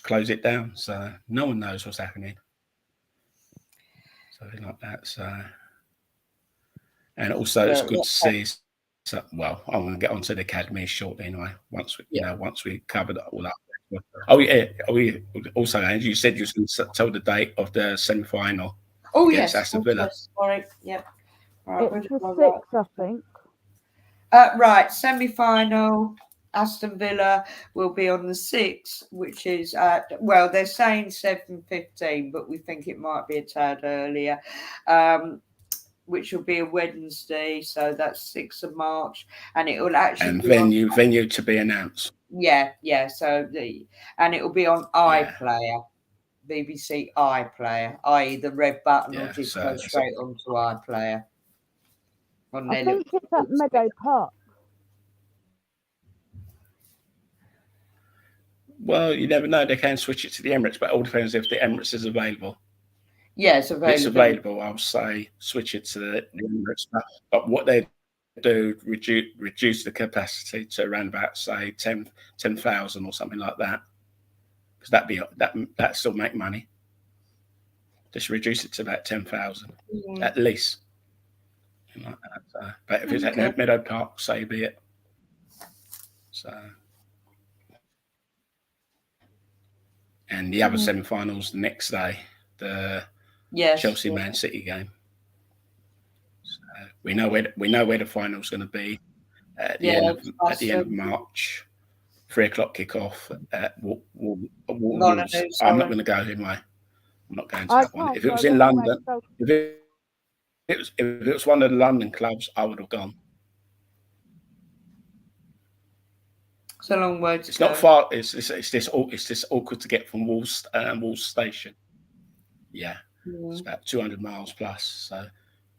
close it down. So no one knows what's happening. Something like that. So, and also it's good to see. So, well, I'm going to get onto the academy shortly anyway. Once we covered all that. Oh yeah. Also, Andrew, you said you was going to tell the date of the semi-final. Oh yes, Aston Villa. Sorry, yep. Right, it's the 6th, I think. Right, semi-final. Aston Villa will be on the 6th, which is they're saying 7:15, but we think it might be a tad earlier. Which will be a Wednesday, so that's 6th of March, and it will actually venue to be announced. Yeah. So and it will be on iPlayer, BBC iPlayer, i.e. the red button will just go straight onto iPlayer. I think it's at Meadow Park. Well, you never know. They can switch it to the Emirates, but it all depends if the Emirates is available. Yeah, it's available. If it's available, I'll say switch it to the Emirates. But what they do, reduce the capacity to around about, say, 10,000 or something like that. Because that still make money. Just reduce it to about 10,000 at least. Like that. So, but if it's at Meadow Park, so be it. So, and the other semi-finals the next day, the Chelsea Man City game. So we know where the final's going to be at the end of March. 3:00 kickoff at Wolves. I'm not going to go anyway. I'm not going to that one. If it was in London, if it was one of the London clubs, I would have gone. It's a long way to It's not far. It's just awkward to get from Wolves Station. Yeah, it's about 200 miles plus. So,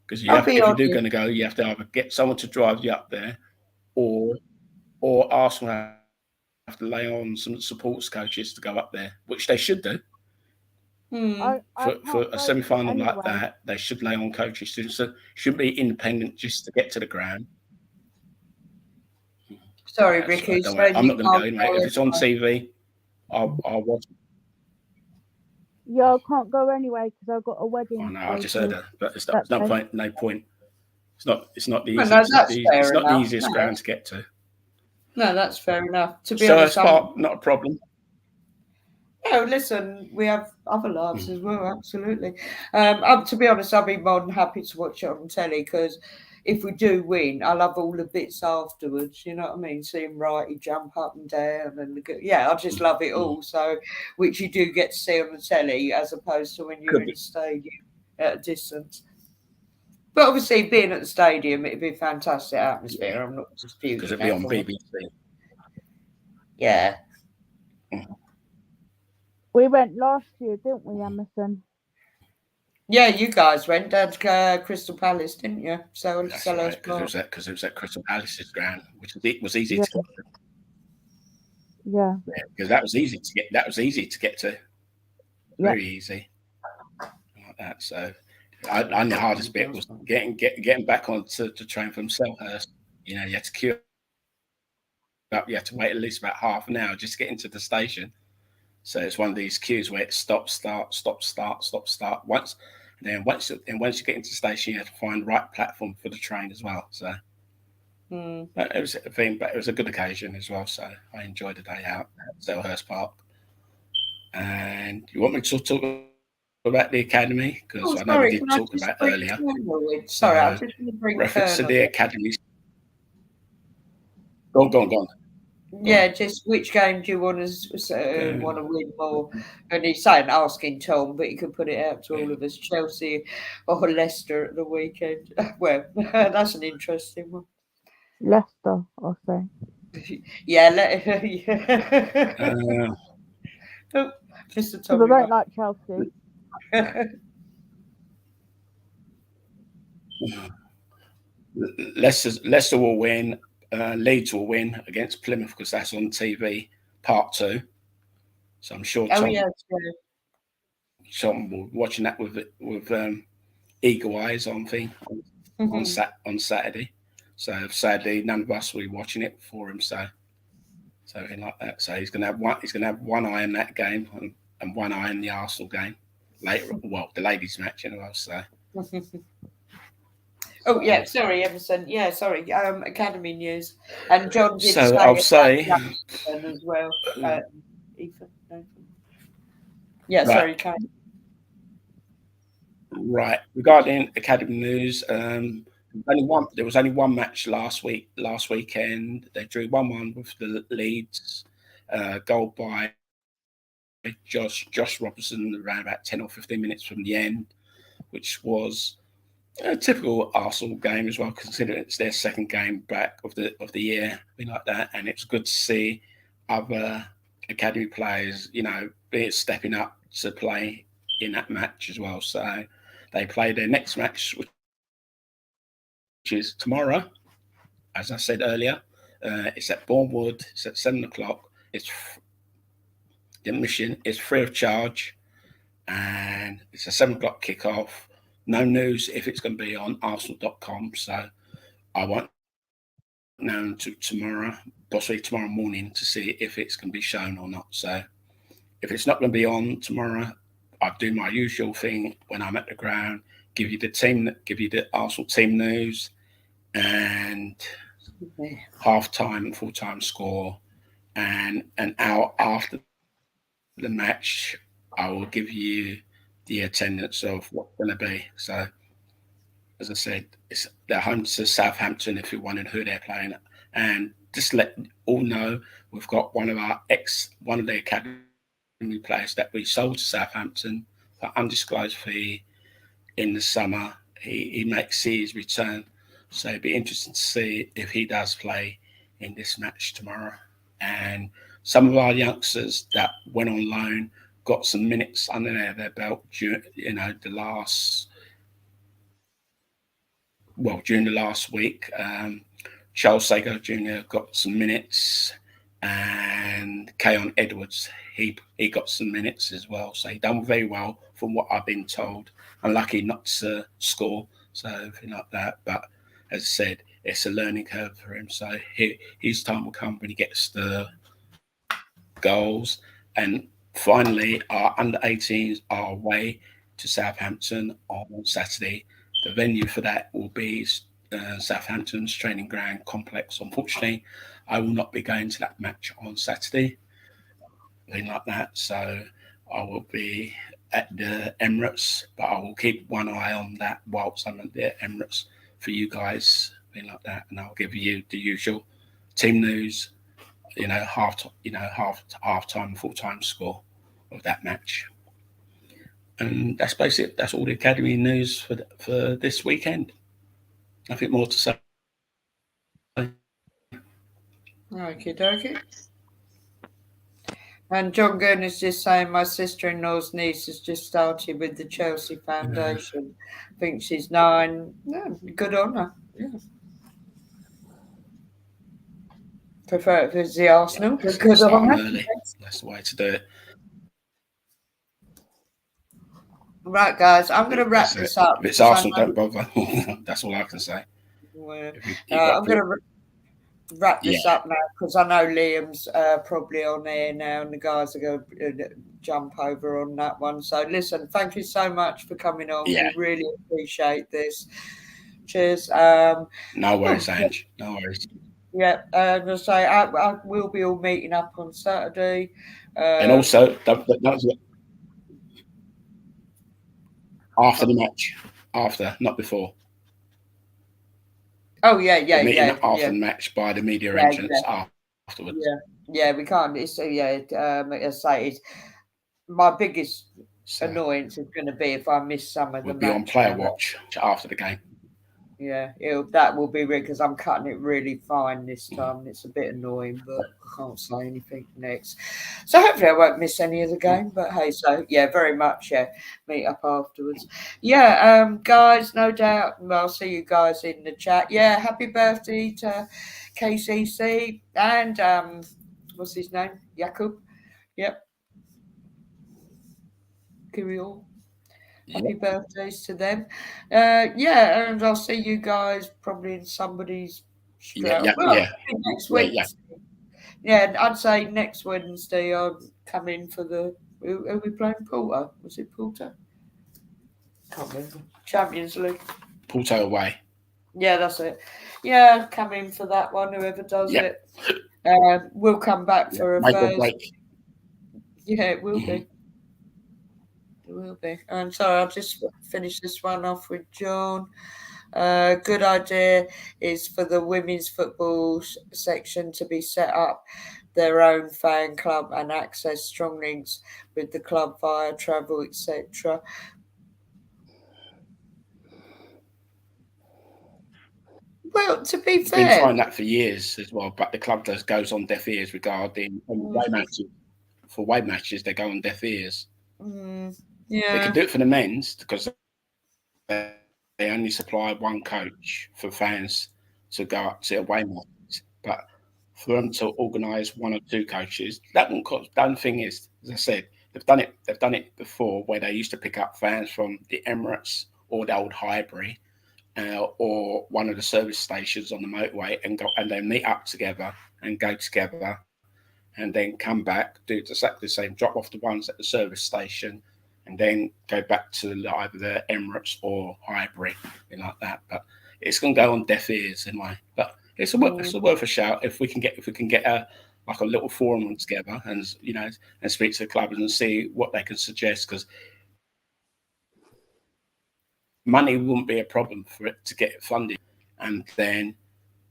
because if you're going to go, you have to either get someone to drive you up there, or Arsenal have to lay on some supports coaches to go up there, which they should do. For a semi-final like that, they should lay on coaches too. So should be independent just to get to the ground. Sorry, Ricky. I'm not going to go anyway. If it's on TV, I'll watch it. Yeah, I can't go anyway because I've got a wedding. Oh, no, I just heard that, but it's no point. It's not the easiest ground to get to. No, that's fair enough. To be honest, not a problem. No, listen, we have other lives as well, absolutely. To be honest, I'll be more than happy to watch it on telly because if we do win, I love all the bits afterwards, you know what I mean? Seeing Wrighty jump up and down and I just love it all. So, which you do get to see on the telly as opposed to when you're in the stadium at a distance. But obviously, being at the stadium, it'd be a fantastic atmosphere. Yeah. I'm not disputing because it'd be on BBC. Yeah. We went last year, didn't we, Emerson? Yeah, you guys went down to Crystal Palace, didn't you? So because it was at Crystal Palace's ground, which was easy to get to. Yeah. Because that was easy to get. That was easy to get to. Very easy. Like that. So, the hardest bit was getting back onto the train from Selhurst. You had to queue up. You had to wait at least about half an hour just to get into the station. So it's one of these queues where it stop, start. Once you get into the station, you have to find the right platform for the train as well. So but it was a thing, but it was a good occasion as well. So I enjoyed the day out at Selhurst Park. And you want me to talk about the academy? Because I know we did talk about earlier. Sorry, I just want to bring reference to the academy. Go on. Yeah, just which game do you want to win more? And he's saying asking Tom, but you could put it out to all of us: Chelsea or Leicester at the weekend. Well, that's an interesting one. Leicester, I'll say. Yeah, yeah. Oh, Mr. Because I Tommy. don't like Chelsea. Leicester will win. Leeds will win against Plymouth because that's on TV, part 2. So I'm sure Oh Tom, yeah, Tom will be watching that with eagle eyes on on Saturday. So sadly, none of us will be watching it for him. So like that. So he's going to have one eye on that game and one eye on the Arsenal game later. Well, the ladies' match anyway. So. Oh yeah, sorry, Emerson. Yeah, sorry. Academy news, and John did So say I'll say as well. Ethan, no. Yeah, Right. sorry, Kate. Right. Regarding Academy news, there was only one match last weekend. They drew 1-1 with the Leeds, goal by Josh Robertson around about 10 or 15 minutes from the end, which was a typical Arsenal game as well, considering it's their second game back of the year, thing like that. And it's good to see other academy players, be it stepping up to play in that match as well. So they play their next match, which is tomorrow. As I said earlier, it's at Bournemouth. It's at 7:00. The admission is free of charge, and it's a 7:00 kickoff. No news if it's going to be on Arsenal.com, so I won't know until tomorrow, possibly tomorrow morning, to see if it's going to be shown or not. So if it's not going to be on tomorrow, I'll do my usual thing when I'm at the ground, give you the Arsenal team news and half-time and full-time score, and an hour after the match, I will give you the attendance of what's going to be. So, as I said, they're home to Southampton if you're wondering who they're playing. And just let all know, we've got one of the academy players that we sold to Southampton for undisclosed fee in the summer. He makes his return. So it'd be interesting to see if he does play in this match tomorrow. And some of our youngsters that went on loan got some minutes under their belt during the last week. Charles Sago Jr. got some minutes, and Keon Edwards, he got some minutes as well. So he done very well from what I've been told. Unlucky not to score, so everything like that. But as I said, it's a learning curve for him. So his time will come when he gets the goals. And finally, our under-18s are away to Southampton on Saturday. The venue for that will be Southampton's training ground complex. Unfortunately, I will not be going to that match on Saturday, anything like that. So I will be at the Emirates, but I will keep one eye on that whilst I'm at the Emirates for you guys, thing like that, and I'll give you the usual team news, half time, full time score of that match. And that's basically that's all the academy news for this weekend. Nothing more to say. Okie dokie. And John Gunn is just saying my sister-in-law's niece has just started with the Chelsea Foundation. I think she's 9. Yeah, good on her. Yeah. Prefer it if it's the Arsenal, but good on her. Early. That's the way to do it. Right, guys, I'm going to wrap this up. If it's Arsenal, don't bother. That's all I can say. Well, I'm going to wrap this up now because I know Liam's probably on air now and the guys are going to jump over on that one. So listen, thank you so much for coming on. We really appreciate this. Cheers. No worries, Ange. No worries. Yeah, as I say, I will be all meeting up on Saturday. And also, after the match, not before. Oh yeah. Meeting after the match by the media entrance after afterwards. Yeah, we can't. It's as I say, it's my biggest So annoyance is going to be if I miss some of the we'll be on match. player watch after the game. Yeah, that will be weird because I'm cutting it really fine this time. It's a bit annoying, but I can't say anything next. So hopefully I won't miss any of the game. But hey, so yeah, very much. Yeah, meet up afterwards. Yeah, guys, no doubt. I'll see you guys in the chat. Yeah, happy birthday to KCC and what's his name? Jakub. Yep. Kirill. Happy birthdays to them. Yeah, and I'll see you guys probably in somebody's Yeah. next week. Yeah, I'd say next Wednesday I'll come in for the who are we playing? Porter? Was it Porter? Can't remember. Champions League. Porto away. Yeah, that's it. Yeah, come in for that one, whoever does it. We'll come back for a Make or Thursday. break. Yeah, it will be. It will be. I'm sorry, I'll just finish this one off with John. Good idea is for the women's football section to be set up their own fan club and access strong links with the club via travel, etc. Well, to be We've been fair, trying that for years as well, but the club goes on deaf ears regarding away matches. For away matches, they go on deaf ears. They yeah, can do it for the men's because they only supply one coach for fans to go up to away matches. But for them to organise one or two coaches, that won't cost. The thing is, as I said, they've done it before where they used to pick up fans from the Emirates or the old Highbury. Or one of the service stations on the motorway and then meet up together and go together and then come back, do exactly the same, drop off the ones at the service station and then go back to either the Emirates or Highbury, something like that. But it's going to go on deaf ears anyway. But it's worth a shout if we can get a little forum together and and speak to the clubs and see what they can suggest, because money wouldn't be a problem for it to get it funded. And then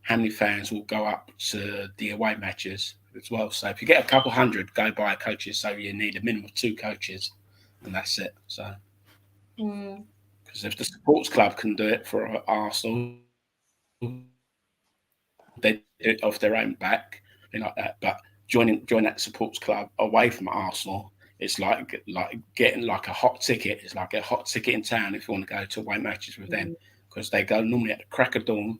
how many fans will go up to the away matches as well? So if you get a couple hundred, go buy coaches. So you need a minimum of 2 coaches, and that's it. So because if the supports club can do it for Arsenal, they do it off their own back, like that. But join that supports club away from Arsenal, it's like getting like a hot ticket. It's like a hot ticket in town if you want to go to away matches with them, because they go normally at the crack of dawn,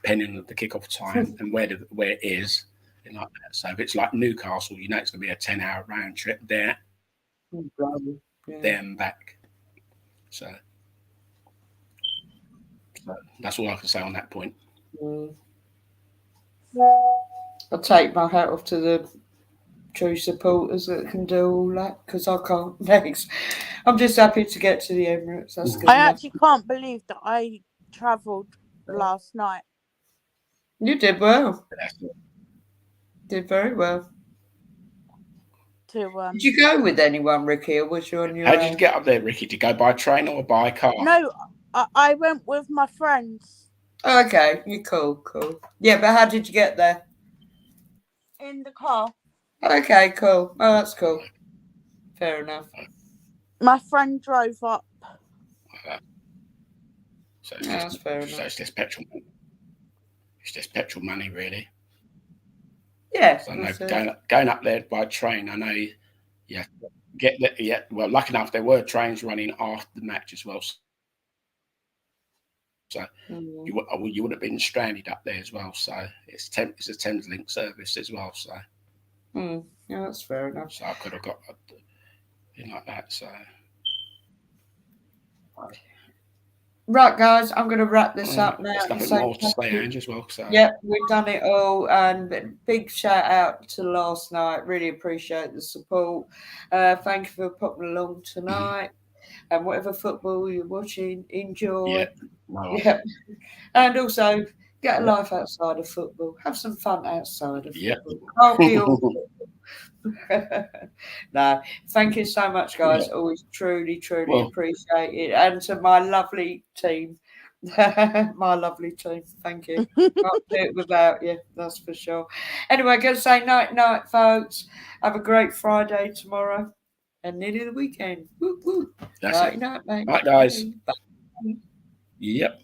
depending on the kickoff time and where it is, and like that. So if it's like Newcastle, it's going to be a 10-hour round trip there, there and back. So that's all I can say on that point. I'll take my hat off to the true supporters that can do all that, because I can't. Thanks. I'm just happy to get to the Emirates. That's good. I actually can't believe that I travelled last night. You did well. Did very well. To Did you go with anyone, Ricky, or was you on your How own? did you get up there, Ricky? Did you go by train or by car? No, I went with my friends. Oh, okay, you're cool. Yeah, but how did you get there? In the car. Okay, cool. Oh, that's cool. Fair enough. My friend drove up. So that's fair enough. So it's just petrol. It's just petrol money, really. Yeah. So going up there by train, I know. Yeah, get there. Yeah. Well, lucky enough, there were trains running after the match as well. So you would have been stranded up there as well. So it's a Thameslink service as well. So yeah, that's fair enough. So I could have got thing like that. So right, guys, I'm going to wrap this up now. There's nothing more to say, Ange, as well. So yeah, we've done it all, and big shout out to last night. Really appreciate the support. Thank you for popping along tonight. And whatever football you're watching, enjoy. Yeah. And also get a life outside of football. Have some fun outside of football. Can't be all. No, thank you so much, guys. Always truly appreciate it. And to my lovely team, My lovely team. Thank you. Can't do it without you, that's for sure. Anyway, I'm going to say night, folks. Have a great Friday tomorrow and nearly the weekend. Whoop, whoop. That's Night, it. night, mate. Right, guys. Bye. Bye. Yep.